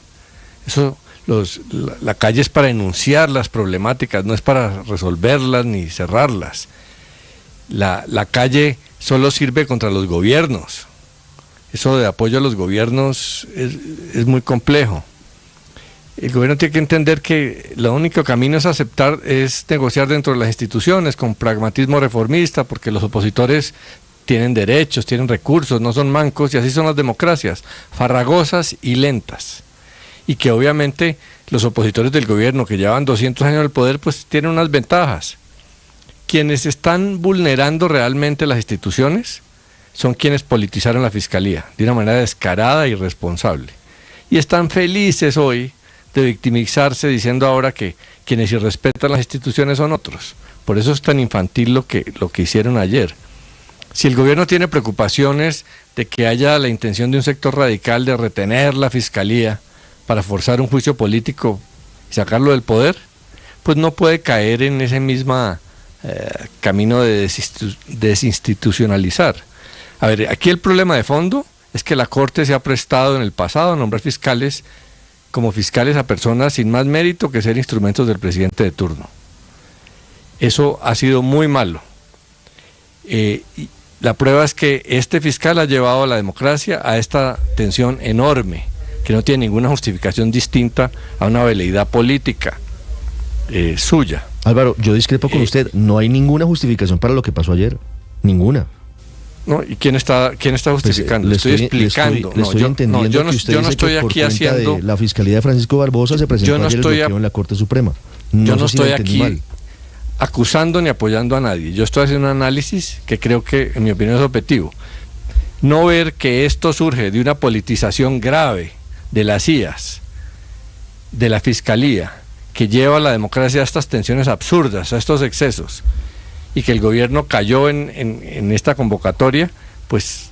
La calle es para enunciar las problemáticas, no es para resolverlas ni cerrarlas. La calle solo sirve contra los gobiernos. Eso de apoyo a los gobiernos es muy complejo. El gobierno tiene que entender que lo único camino es negociar dentro de las instituciones con pragmatismo reformista, porque los opositores tienen derechos, tienen recursos, no son mancos, y así son las democracias, farragosas y lentas. Y que obviamente los opositores del gobierno que llevan 200 años en el poder, pues tienen unas ventajas. Quienes están vulnerando realmente las instituciones son quienes politizaron la fiscalía de una manera descarada e irresponsable. Y están felices hoy de victimizarse diciendo ahora que quienes irrespetan las instituciones son otros. Por eso es tan infantil lo que hicieron ayer. Si el gobierno tiene preocupaciones de que haya la intención de un sector radical de retener la fiscalía para forzar un juicio político y sacarlo del poder, pues no puede caer en ese mismo camino de desinstitucionalizar. A ver, aquí el problema de fondo es que la Corte se ha prestado en el pasado a nombrar fiscales como fiscales a personas sin más mérito que ser instrumentos del presidente de turno. Eso ha sido muy malo. La prueba es que este fiscal ha llevado a la democracia a esta tensión enorme, que no tiene ninguna justificación distinta a una veleidad política suya. Álvaro, yo discrepo con usted, no hay ninguna justificación para lo que pasó ayer, ninguna. No, ¿y quién está justificando? Pues, le estoy explicando. Le estoy entendiendo yo no que estoy aquí haciendo. La Fiscalía de Francisco Barbosa se presentó ayer el bloqueo en la Corte Suprema. Yo no estoy aquí acusando ni apoyando a nadie. Yo estoy haciendo un análisis que creo que, en mi opinión, es objetivo. No ver que esto surge de una politización grave de las CIAs, de la Fiscalía, que lleva a la democracia a estas tensiones absurdas, a estos excesos, y que el gobierno cayó en esta convocatoria, pues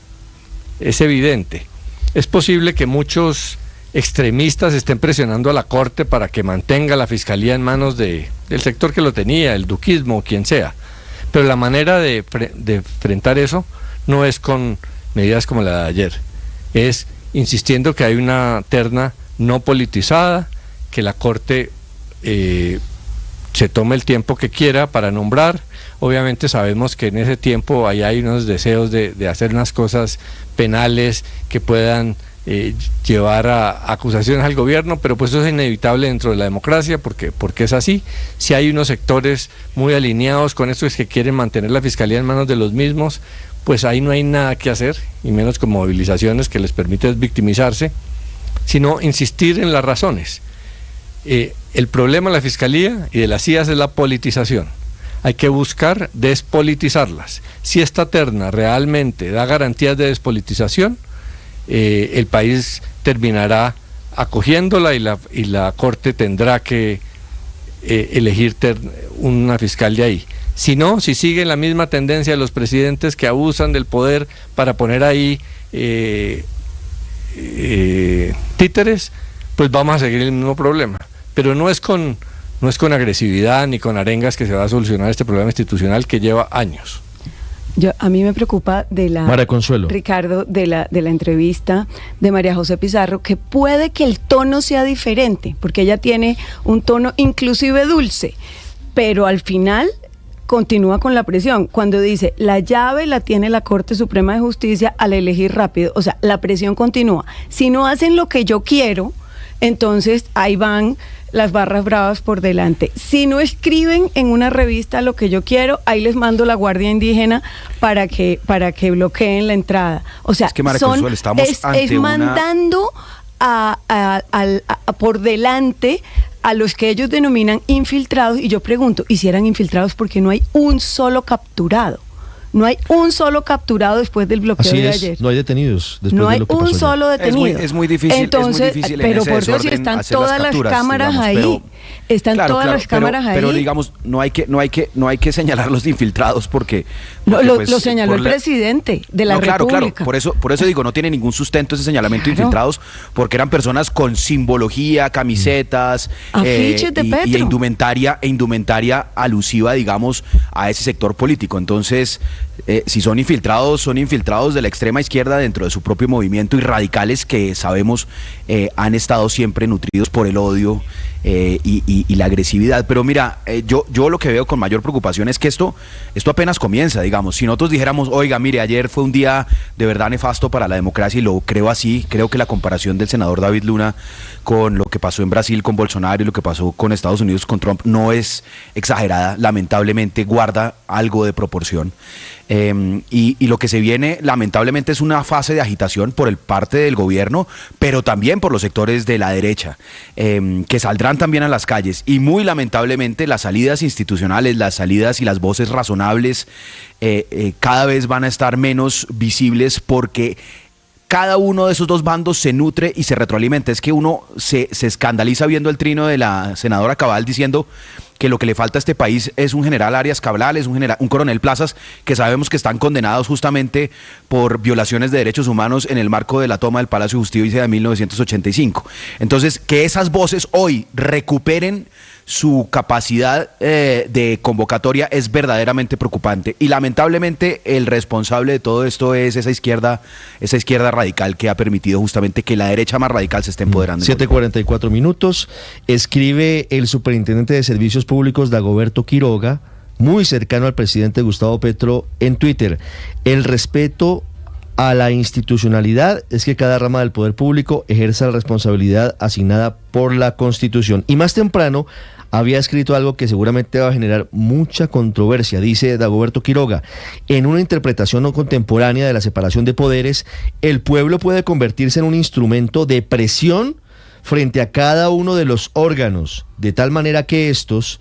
es evidente. Es posible que muchos extremistas estén presionando a la Corte para que mantenga la Fiscalía en manos del sector que lo tenía, el duquismo o quien sea. Pero la manera de enfrentar eso no es con medidas como la de ayer. Es insistiendo que hay una terna no politizada, que la Corte se tome el tiempo que quiera para nombrar. Obviamente sabemos que en ese tiempo ahí hay unos deseos de hacer unas cosas penales que puedan llevar a acusaciones al gobierno, pero pues eso es inevitable dentro de la democracia porque es así. Si hay unos sectores muy alineados con estos que quieren mantener la fiscalía en manos de los mismos, pues ahí no hay nada que hacer, y menos con movilizaciones que les permiten victimizarse, sino insistir en las razones. El problema de la fiscalía y de las CIA es la politización. Hay que buscar despolitizarlas. Si esta terna realmente da garantías de despolitización, el país terminará acogiéndola y la Corte tendrá que elegir una fiscal de ahí. Si no, si sigue la misma tendencia de los presidentes que abusan del poder para poner ahí títeres, pues vamos a seguir el mismo problema. Pero no es con agresividad ni con arengas que se va a solucionar este problema institucional que lleva años. A mí me preocupa María Consuelo. Ricardo, de la entrevista de María José Pizarro, que puede que el tono sea diferente, porque ella tiene un tono inclusive dulce, pero al final continúa con la presión. Cuando dice, la llave la tiene la Corte Suprema de Justicia al elegir rápido, o sea, la presión continúa. Si no hacen lo que yo quiero, entonces ahí van las barras bravas por delante. Si no escriben en una revista lo que yo quiero, ahí les mando la Guardia Indígena para que bloqueen la entrada. O sea, es que María Consuelo, estamos ante mandando por delante a los que ellos denominan infiltrados, y yo pregunto, ¿y si eran infiltrados porque no hay un solo capturado? No hay un solo capturado después del bloqueo de ayer. No hay detenidos después no de lo que pasó. No hay un solo detenido. Es muy difícil. Entonces, pero por Dios, si están todas las cámaras, digamos, ahí. Están todas las cámaras ahí. Pero digamos, no hay que señalar los infiltrados porque lo señaló el presidente de la República. Claro. Por eso digo, no tiene ningún sustento ese señalamiento de infiltrados, porque eran personas con simbología, camisetas, afiches de Petro y indumentaria alusiva, digamos, a ese sector político. Entonces, si son infiltrados de la extrema izquierda dentro de su propio movimiento, y radicales que sabemos han estado siempre nutridos por el odio y la agresividad. Pero mira, yo lo que veo con mayor preocupación es que esto apenas comienza, digamos. Si nosotros dijéramos, oiga, mire, ayer fue un día de verdad nefasto para la democracia, y lo creo así, creo que la comparación del senador David Luna con lo que pasó en Brasil con Bolsonaro y lo que pasó con Estados Unidos con Trump no es exagerada, lamentablemente guarda algo de proporción. Y lo que se viene lamentablemente es una fase de agitación por el parte del gobierno, pero también por los sectores de la derecha, que saldrán también a las calles, y muy lamentablemente las salidas institucionales, las salidas y las voces razonables cada vez van a estar menos visibles, porque cada uno de esos dos bandos se nutre y se retroalimenta. Es que uno se escandaliza viendo el trino de la senadora Cabal diciendo que lo que le falta a este país es un general Arias Cabrales, un coronel Plazas, que sabemos que están condenados justamente por violaciones de derechos humanos en el marco de la toma del Palacio de Justicia de 1985. Entonces, que esas voces hoy recuperen su capacidad de convocatoria es verdaderamente preocupante, y lamentablemente el responsable de todo esto es esa izquierda radical que ha permitido justamente que la derecha más radical se esté empoderando. 7:44 minutos. Escribe el superintendente de Servicios Públicos, Dagoberto Quiroga, muy cercano al presidente Gustavo Petro, en Twitter: el respeto a la institucionalidad es que cada rama del poder público ejerza la responsabilidad asignada por la Constitución. Y más temprano había escrito algo que seguramente va a generar mucha controversia. Dice Dagoberto Quiroga: en una interpretación no contemporánea de la separación de poderes, el pueblo puede convertirse en un instrumento de presión frente a cada uno de los órganos, de tal manera que estos,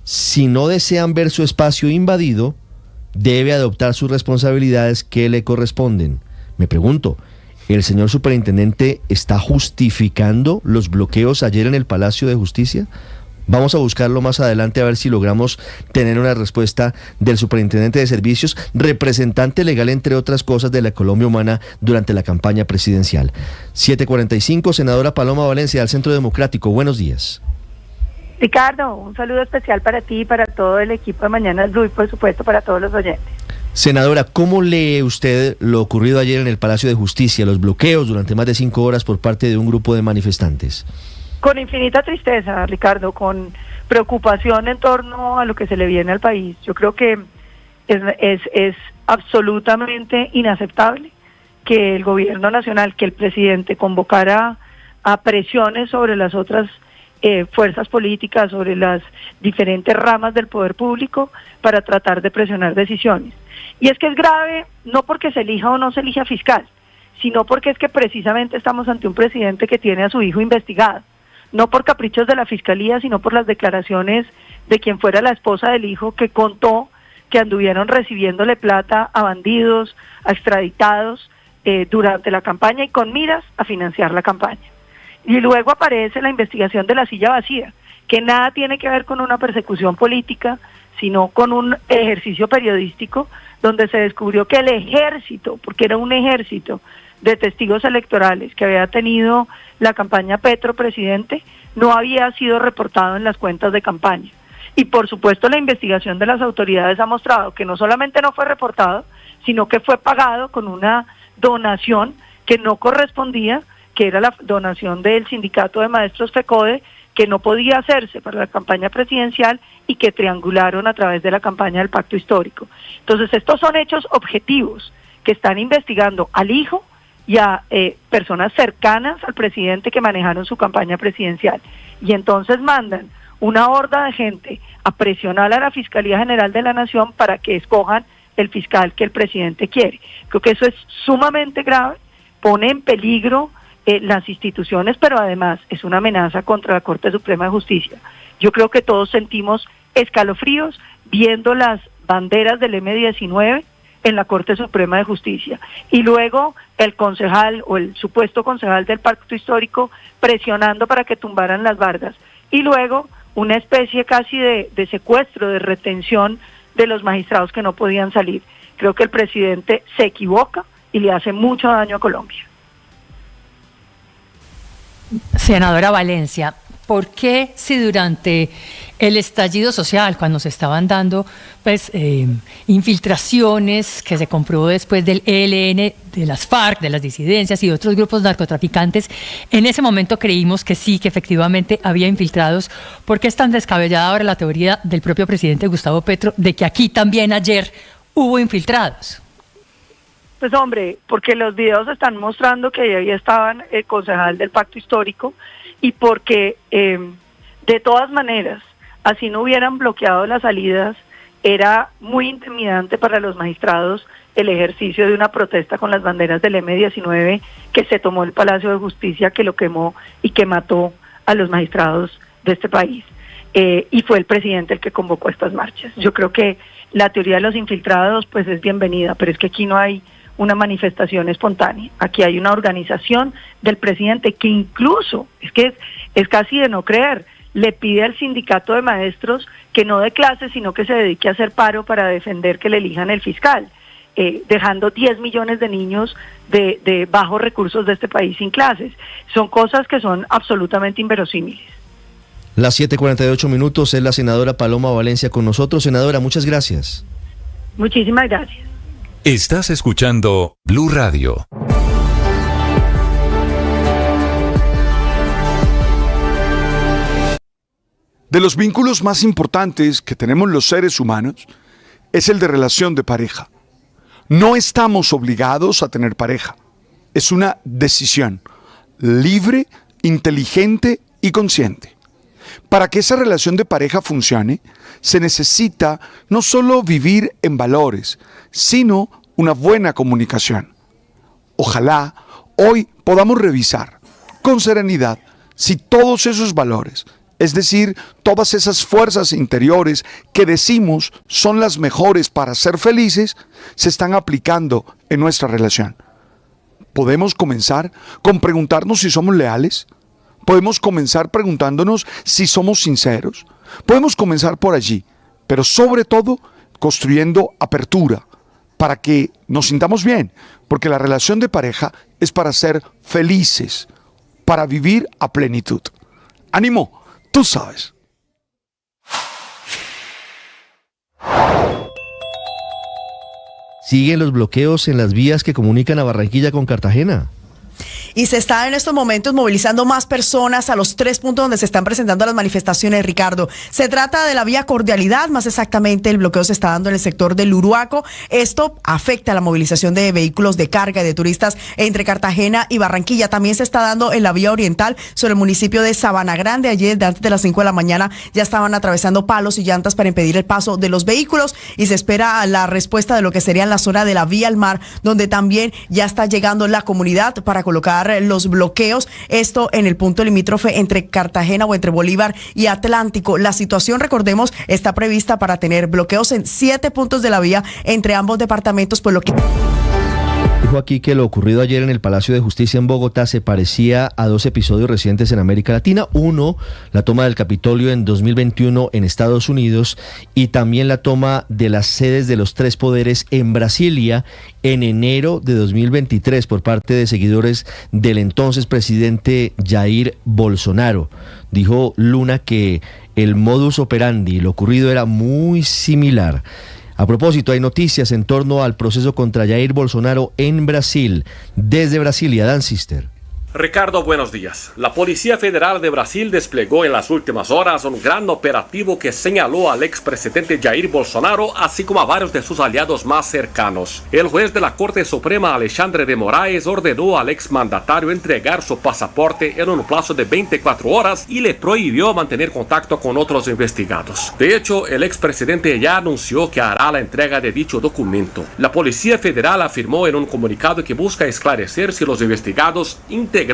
si no desean ver su espacio invadido, debe adoptar sus responsabilidades que le corresponden. Me pregunto, ¿el señor superintendente está justificando los bloqueos ayer en el Palacio de Justicia? Vamos a buscarlo más adelante a ver si logramos tener una respuesta del superintendente de servicios, representante legal, entre otras cosas, de la Colombia Humana durante la campaña presidencial. 7:45, senadora Paloma Valencia, del Centro Democrático. Buenos días. Ricardo, un saludo especial para ti y para todo el equipo de Mañanas Blue, y por supuesto para todos los oyentes. Senadora, ¿cómo lee usted lo ocurrido ayer en el Palacio de Justicia, los bloqueos durante más de 5 horas por parte de un grupo de manifestantes? Con infinita tristeza, Ricardo, con preocupación en torno a lo que se le viene al país. Yo creo que es absolutamente inaceptable que el gobierno nacional, que el presidente convocara a presiones sobre las otras fuerzas políticas, sobre las diferentes ramas del poder público para tratar de presionar decisiones. Y es que es grave no porque se elija o no se elija fiscal, sino porque es que precisamente estamos ante un presidente que tiene a su hijo investigado, no por caprichos de la fiscalía, sino por las declaraciones de quien fuera la esposa del hijo, que contó que anduvieron recibiéndole plata a bandidos, a extraditados durante la campaña y con miras a financiar la campaña. Y luego aparece la investigación de la silla vacía, que nada tiene que ver con una persecución política, sino con un ejercicio periodístico donde se descubrió que el ejército, porque era un ejército de testigos electorales que había tenido la campaña Petro presidente, no había sido reportado en las cuentas de campaña. Y por supuesto la investigación de las autoridades ha mostrado que no solamente no fue reportado, sino que fue pagado con una donación que no correspondía, que era la donación del sindicato de maestros FECODE, que no podía hacerse para la campaña presidencial y que triangularon a través de la campaña del pacto histórico. Entonces estos son hechos objetivos que están investigando al hijo y a personas cercanas al presidente que manejaron su campaña presidencial. Y entonces mandan una horda de gente a presionar a la Fiscalía General de la Nación para que escojan el fiscal que el presidente quiere. Creo que eso es sumamente grave, pone en peligro las instituciones, pero además es una amenaza contra la Corte Suprema de Justicia. Yo creo que todos sentimos escalofríos viendo las banderas del M-19 en la Corte Suprema de Justicia. Y luego el concejal o el supuesto concejal del pacto histórico presionando para que tumbaran las bardas. Y luego una especie casi de secuestro, de retención de los magistrados que no podían salir. Creo que el presidente se equivoca y le hace mucho daño a Colombia. Senadora Valencia, ¿por qué si durante el estallido social, cuando se estaban dando pues infiltraciones que se comprobó después del ELN, de las FARC, de las disidencias y de otros grupos narcotraficantes, en ese momento creímos que sí, que efectivamente había infiltrados? ¿Por qué es tan descabellada ahora la teoría del propio presidente Gustavo Petro de que aquí también ayer hubo infiltrados? Pues hombre, porque los videos están mostrando que ahí estaban el concejal del pacto histórico y porque de todas maneras, así no hubieran bloqueado las salidas, era muy intimidante para los magistrados el ejercicio de una protesta con las banderas del M-19 que se tomó el Palacio de Justicia, que lo quemó y que mató a los magistrados de este país. Y fue el presidente el que convocó estas marchas. Yo creo que la teoría de los infiltrados pues es bienvenida, pero es que aquí no hay una manifestación espontánea. Aquí hay una organización del presidente que incluso, es casi de no creer, le pide al sindicato de maestros que no dé clases, sino que se dedique a hacer paro para defender que le elijan el fiscal, dejando 10 millones de niños de bajos recursos de este país sin clases. Son cosas que son absolutamente inverosímiles. Las 7:48 minutos, es la senadora Paloma Valencia con nosotros. Senadora, muchas gracias. Muchísimas gracias. Estás escuchando Blue Radio. De los vínculos más importantes que tenemos los seres humanos es el de relación de pareja. No estamos obligados a tener pareja. Es una decisión libre, inteligente y consciente. Para que esa relación de pareja funcione, se necesita no solo vivir en valores, sino una buena comunicación. Ojalá hoy podamos revisar con serenidad si todos esos valores, es decir, todas esas fuerzas interiores que decimos son las mejores para ser felices, se están aplicando en nuestra relación. Podemos comenzar con preguntarnos si somos leales. Podemos comenzar preguntándonos si somos sinceros. Podemos comenzar por allí, pero sobre todo construyendo apertura para que nos sintamos bien, porque la relación de pareja es para ser felices, para vivir a plenitud. ¡Ánimo! Tú sabes. Siguen los bloqueos en las vías que comunican a Barranquilla con Cartagena. y se está en estos momentos movilizando más personas a los 3 puntos donde se están presentando las manifestaciones, Ricardo. Se trata de la vía Cordialidad, más exactamente el bloqueo se está dando en el sector del Uruaco. Esto afecta a la movilización de vehículos de carga y de turistas entre Cartagena y Barranquilla. También se está dando en la vía oriental sobre el municipio de Sabana Grande. Ayer, desde antes de las 5 de la mañana, ya estaban atravesando palos y llantas para impedir el paso de los vehículos y se espera la respuesta de lo que sería en la zona de la vía al mar, donde también ya está llegando la comunidad para colocar los bloqueos. Esto en el punto limítrofe entre Cartagena o entre Bolívar y Atlántico. La situación, recordemos, está prevista para tener bloqueos en 7 puntos de la vía entre ambos departamentos, por lo que... Dijo aquí que lo ocurrido ayer en el Palacio de Justicia en Bogotá se parecía a 2 episodios recientes en América Latina. Uno, la toma del Capitolio en 2021 en Estados Unidos, y también la toma de las sedes de los 3 poderes en Brasilia en enero de 2023 por parte de seguidores del entonces presidente Jair Bolsonaro. Dijo Luna que el modus operandi, lo ocurrido era muy similar. A propósito, hay noticias en torno al proceso contra Jair Bolsonaro en Brasil. Desde Brasilia, Dan Sister. Ricardo, buenos días. La Policía Federal de Brasil desplegó en las últimas horas un gran operativo que señaló al expresidente Jair Bolsonaro, así como a varios de sus aliados más cercanos. El juez de la Corte Suprema, Alexandre de Moraes, ordenó al exmandatario entregar su pasaporte en un plazo de 24 horas y le prohibió mantener contacto con otros investigados. De hecho, el expresidente ya anunció que hará la entrega de dicho documento. La Policía Federal afirmó en un comunicado que busca esclarecer si los investigados integraron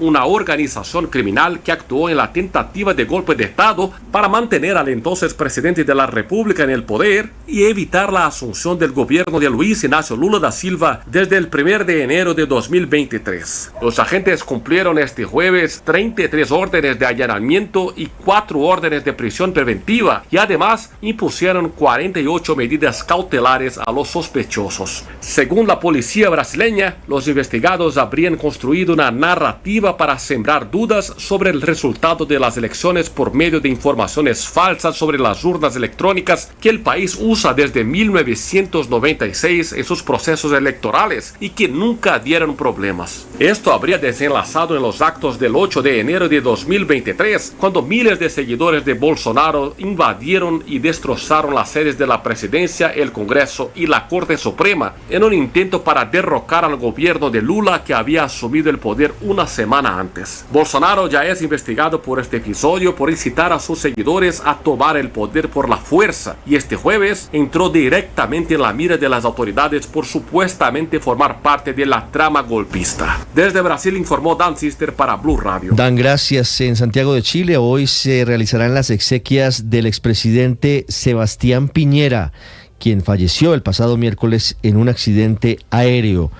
una organización criminal que actuó en la tentativa de golpe de Estado para mantener al entonces presidente de la República en el poder y evitar la asunción del gobierno de Luis Inácio Lula da Silva desde el 1 de enero de 2023. Los agentes cumplieron este jueves 33 órdenes de allanamiento y 4 órdenes de prisión preventiva y además impusieron 48 medidas cautelares a los sospechosos. Según la policía brasileña, los investigados habrían construido una narrativa para sembrar dudas sobre el resultado de las elecciones por medio de informaciones falsas sobre las urnas electrónicas que el país usa desde 1996 en sus procesos electorales y que nunca dieron problemas. Esto habría desenlazado en los actos del 8 de enero de 2023, cuando miles de seguidores de Bolsonaro invadieron y destrozaron las sedes de la presidencia, el Congreso y la Corte Suprema en un intento para derrocar al gobierno de Lula, que había asumido el poder una semana antes. Bolsonaro ya es investigado por este episodio por incitar a sus seguidores a tomar el poder por la fuerza, y este jueves entró directamente en la mira de las autoridades por supuestamente formar parte de la trama golpista. Desde Brasil informó Dan Sister para Blue Radio. Dan, gracias. En Santiago de Chile hoy se realizarán las exequias del expresidente Sebastián Piñera, quien falleció el pasado miércoles en un accidente aéreo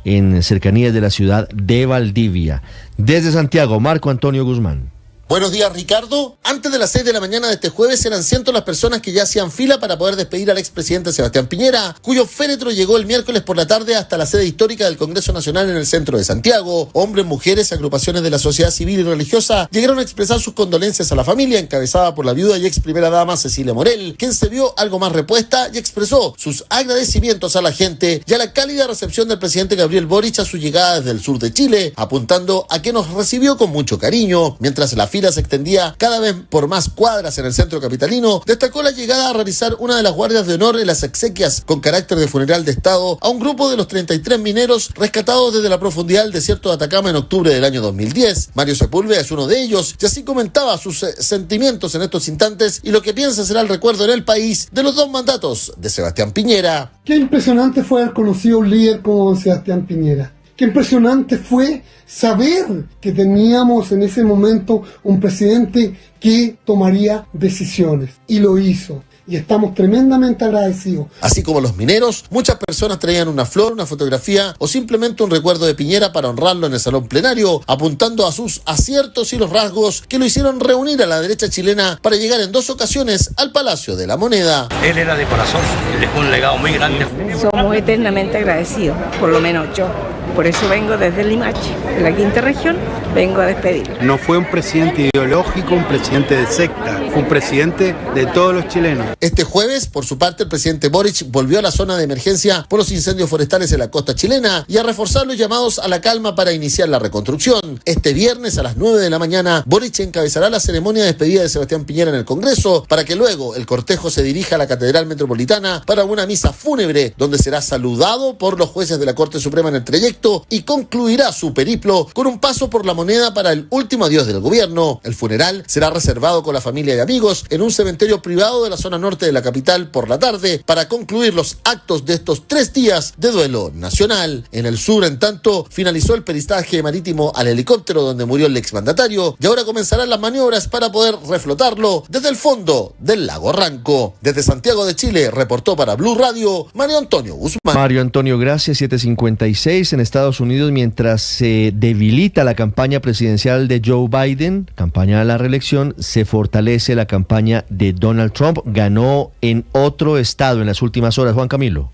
en cercanías de la ciudad de Valdivia. Desde Santiago, Marco Antonio Guzmán. Buenos días, Ricardo. Antes de las 6 de la mañana de este jueves eran cientos las personas que ya hacían fila para poder despedir al expresidente Sebastián Piñera, cuyo féretro llegó el miércoles por la tarde hasta la sede histórica del Congreso Nacional en el centro de Santiago. Hombres, mujeres, agrupaciones de la sociedad civil y religiosa llegaron a expresar sus condolencias a la familia, encabezada por la viuda y ex primera dama Cecilia Morel, quien se vio algo más repuesta y expresó sus agradecimientos a la gente y a la cálida recepción del presidente Gabriel Boric a su llegada desde el sur de Chile, apuntando a que nos recibió con mucho cariño. Mientras la fila se extendía cada vez por más cuadras en el centro capitalino, destacó la llegada a realizar una de las guardias de honor en las exequias con carácter de funeral de Estado a un grupo de los 33 mineros rescatados desde la profundidad del desierto de Atacama en octubre del año 2010. Mario Sepúlveda es uno de ellos y así comentaba sus sentimientos en estos instantes y lo que piensa será el recuerdo en el país de los 2 mandatos de Sebastián Piñera. Qué impresionante fue haber conocido un líder como Sebastián Piñera. Qué impresionante fue saber que teníamos en ese momento un presidente que tomaría decisiones, y lo hizo. Y estamos tremendamente agradecidos. Así como los mineros, muchas personas traían una flor, una fotografía o simplemente un recuerdo de Piñera para honrarlo en el salón plenario, apuntando a sus aciertos y los rasgos que lo hicieron reunir a la derecha chilena para llegar en 2 ocasiones al Palacio de la Moneda. Él era de corazón, él dejó un legado muy grande. Somos eternamente agradecidos, por lo menos yo. Por eso vengo desde Limache, de la quinta región, vengo a despedir. No fue un presidente ideológico, un presidente de secta, fue un presidente de todos los chilenos. Este jueves, por su parte, el presidente Boric volvió a la zona de emergencia por los incendios forestales en la costa chilena y a reforzar los llamados a la calma para iniciar la reconstrucción. Este viernes a las 9 de la mañana, Boric encabezará la ceremonia de despedida de Sebastián Piñera en el Congreso para que luego el cortejo se dirija a la Catedral Metropolitana para una misa fúnebre donde será saludado por los jueces de la Corte Suprema en el trayecto y concluirá su periplo con un paso por la Moneda para el último adiós del gobierno. El funeral será reservado con la familia y amigos en un cementerio privado de la zona norte de la capital por la tarde para concluir los actos de estos 3 días de duelo nacional. En el sur, en tanto, finalizó el peristaje marítimo al helicóptero donde murió el exmandatario y ahora comenzarán las maniobras para poder reflotarlo desde el fondo del lago Ranco. Desde Santiago de Chile, reportó para Blue Radio, Mario Antonio Guzmán. Mario Antonio, gracias. 7:56 en Estados Unidos, mientras se debilita la campaña presidencial de Joe Biden, campaña de la reelección, se fortalece la campaña de Donald Trump. Ganó en otro estado en las últimas horas, Juan Camilo.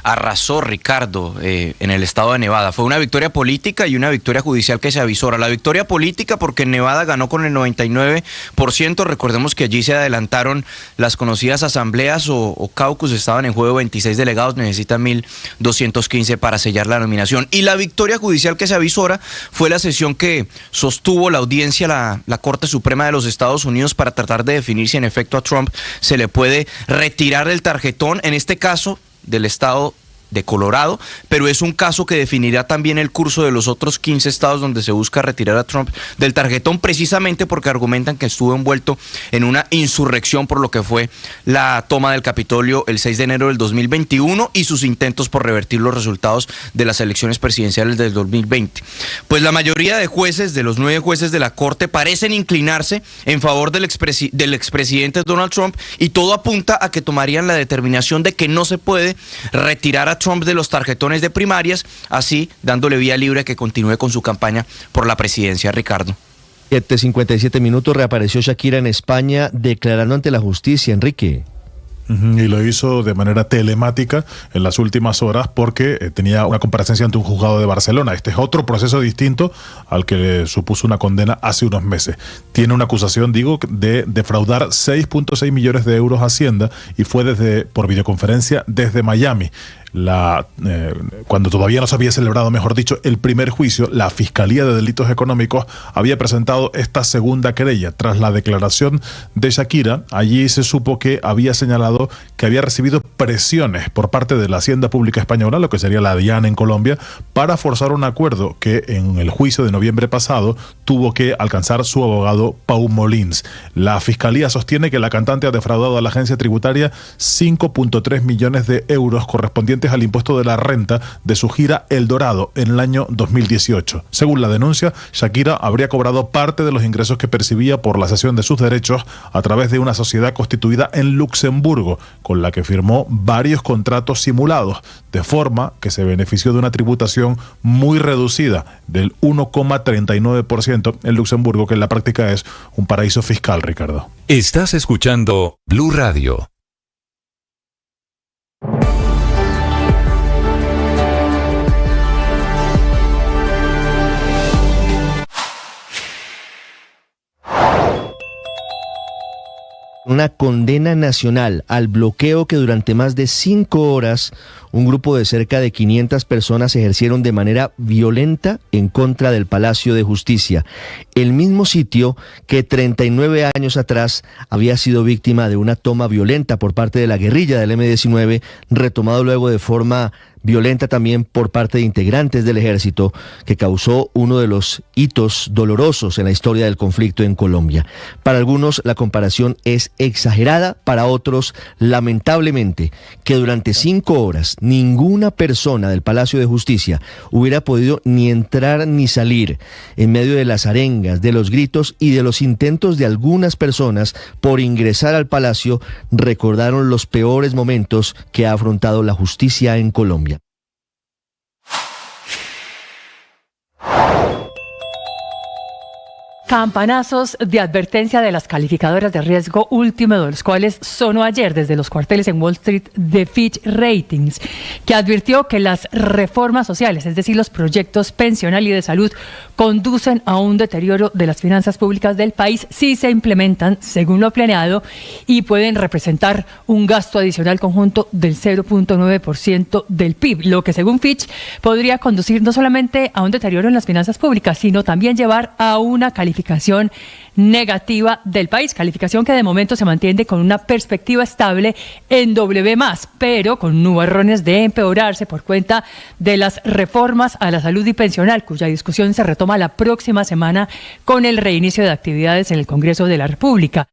Arrasó Ricardo en el estado de Nevada. Fue una victoria política y una victoria judicial que se avisora. La victoria política porque en Nevada ganó con el 99%. Recordemos que allí se adelantaron las conocidas asambleas o caucus. Estaban en juego 26 delegados. Necesitan 1.215 para sellar la nominación. Y la victoria judicial que se avisora fue la sesión que sostuvo la audiencia, la Corte Suprema de los Estados Unidos, para tratar de definir si en efecto a Trump se le puede retirar el tarjetón. En este caso, del estado de Colorado, pero es un caso que definirá también el curso de los otros 15 estados donde se busca retirar a Trump del tarjetón, precisamente porque argumentan que estuvo envuelto en una insurrección por lo que fue la toma del Capitolio el 6 de enero del 2021 y sus intentos por revertir los resultados de las elecciones presidenciales del 2020. Pues la mayoría de jueces, de los 9 jueces de la Corte, parecen inclinarse en favor del expresidente Donald Trump, y todo apunta a que tomarían la determinación de que no se puede retirar a Trump de los tarjetones de primarias, así dándole vía libre a que continúe con su campaña por la presidencia. Ricardo. 7:57, reapareció Shakira en España declarando ante la justicia, Enrique. Y lo hizo de manera telemática en las últimas horas porque tenía una comparecencia ante un juzgado de Barcelona. Este es otro proceso distinto al que le supuso una condena hace unos meses. Tiene una acusación, de defraudar 6.6 millones de euros a Hacienda, y fue por videoconferencia desde Miami. Cuando todavía no se había celebrado, mejor dicho, el primer juicio, la Fiscalía de Delitos Económicos había presentado esta segunda querella. Tras la declaración de Shakira, allí se supo que había señalado que había recibido presiones por parte de la Hacienda Pública Española, lo que sería la DIAN en Colombia, para forzar un acuerdo que en el juicio de noviembre pasado tuvo que alcanzar su abogado Pau Molins. La Fiscalía sostiene que la cantante ha defraudado a la agencia tributaria 5.3 millones de euros correspondientes al impuesto de la renta de su gira El Dorado en el año 2018. Según la denuncia, Shakira habría cobrado parte de los ingresos que percibía por la cesión de sus derechos a través de una sociedad constituida en Luxemburgo, con la que firmó varios contratos simulados, de forma que se benefició de una tributación muy reducida del 1,39% en Luxemburgo, que en la práctica es un paraíso fiscal, Ricardo. Estás escuchando Blue Radio. Una condena nacional al bloqueo que durante más de 5 horas un grupo de cerca de 500 personas ejercieron de manera violenta en contra del Palacio de Justicia, el mismo sitio que 39 años atrás había sido víctima de una toma violenta por parte de la guerrilla del M-19, retomado luego de forma violenta también por parte de integrantes del ejército, que causó uno de los hitos dolorosos en la historia del conflicto en Colombia. Para algunos la comparación es exagerada, para otros, lamentablemente, que durante 5 horas ninguna persona del Palacio de Justicia hubiera podido ni entrar ni salir, en medio de las arengas, de los gritos y de los intentos de algunas personas por ingresar al palacio, recordaron los peores momentos que ha afrontado la justicia en Colombia. Campanazos de advertencia de las calificadoras de riesgo, último de los cuales sonó ayer desde los cuarteles en Wall Street de Fitch Ratings, que advirtió que las reformas sociales, es decir, los proyectos pensional y de salud, conducen a un deterioro de las finanzas públicas del país si se implementan según lo planeado y pueden representar un gasto adicional conjunto del 0.9% del PIB, lo que según Fitch podría conducir no solamente a un deterioro en las finanzas públicas, sino también llevar a una calificación negativa del país, calificación que de momento se mantiene con una perspectiva estable en W+, pero con nubarrones de empeorarse por cuenta de las reformas a la salud y pensional, cuya discusión se retoma la próxima semana con el reinicio de actividades en el Congreso de la República.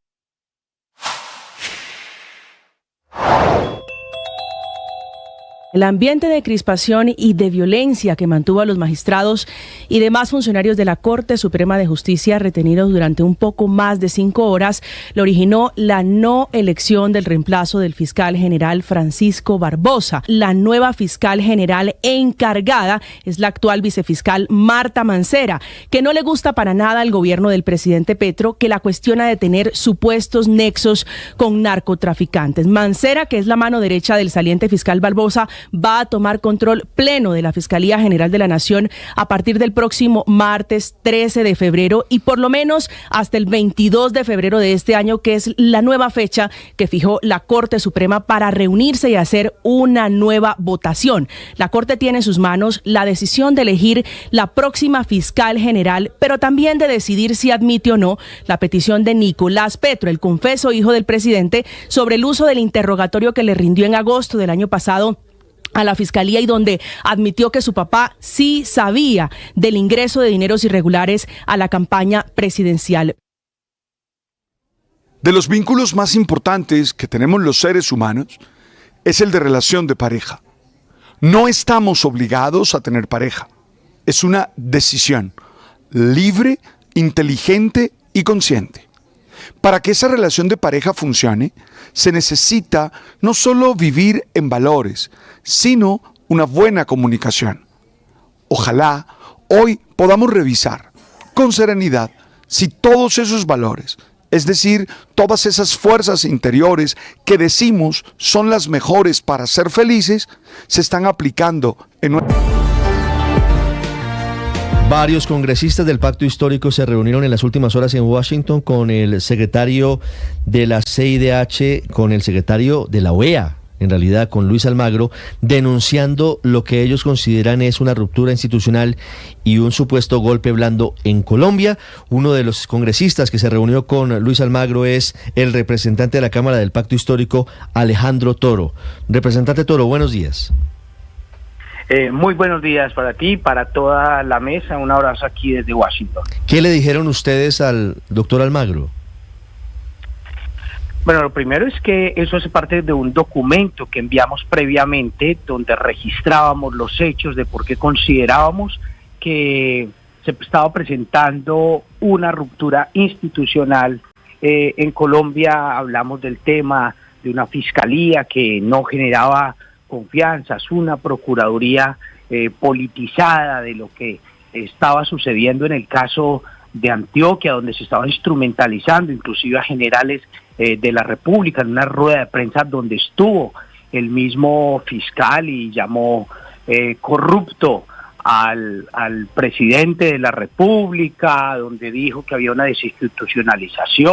El ambiente de crispación y de violencia que mantuvo a los magistrados y demás funcionarios de la Corte Suprema de Justicia retenidos durante un poco más de 5 horas lo originó la no elección del reemplazo del fiscal general Francisco Barbosa. La nueva fiscal general encargada es la actual vicefiscal Marta Mancera, que no le gusta para nada al gobierno del presidente Petro, que la cuestiona de tener supuestos nexos con narcotraficantes. Mancera, que es la mano derecha del saliente fiscal Barbosa, va a tomar control pleno de la Fiscalía General de la Nación a partir del próximo martes 13 de febrero y por lo menos hasta el 22 de febrero de este año, que es la nueva fecha que fijó la Corte Suprema para reunirse y hacer una nueva votación. La Corte tiene en sus manos la decisión de elegir la próxima fiscal general, pero también de decidir si admite o no la petición de Nicolás Petro, el confeso hijo del presidente, sobre el uso del interrogatorio que le rindió en agosto del año pasado a la Fiscalía y donde admitió que su papá sí sabía del ingreso de dineros irregulares a la campaña presidencial. De los vínculos más importantes que tenemos los seres humanos es el de relación de pareja. No estamos obligados a tener pareja. Es una decisión libre, inteligente y consciente. Para que esa relación de pareja funcione, se necesita no solo vivir en valores, sino una buena comunicación. Ojalá hoy podamos revisar con serenidad si todos esos valores, es decir, todas esas fuerzas interiores que decimos son las mejores para ser felices, se están aplicando en nuestra... Varios congresistas del Pacto Histórico se reunieron en las últimas horas en Washington con el secretario de la CIDH, con el secretario de la OEA, en realidad con Luis Almagro, denunciando lo que ellos consideran es una ruptura institucional y un supuesto golpe blando en Colombia. Uno de los congresistas que se reunió con Luis Almagro es el representante de la Cámara del Pacto Histórico, Alejandro Toro. Representante Toro, buenos días. Muy buenos días para ti, para toda la mesa. Un abrazo aquí desde Washington. ¿Qué le dijeron ustedes al doctor Almagro? Bueno, lo primero es que eso hace parte de un documento que enviamos previamente donde registrábamos los hechos de por qué considerábamos que se estaba presentando una ruptura institucional en Colombia. Hablamos del tema de una fiscalía que no generaba confianzas, una procuraduría politizada de lo que estaba sucediendo en el caso de Antioquia, donde se estaba instrumentalizando inclusive a generales de la República, en una rueda de prensa donde estuvo el mismo fiscal y llamó corrupto al presidente de la República, donde dijo que había una desinstitucionalización.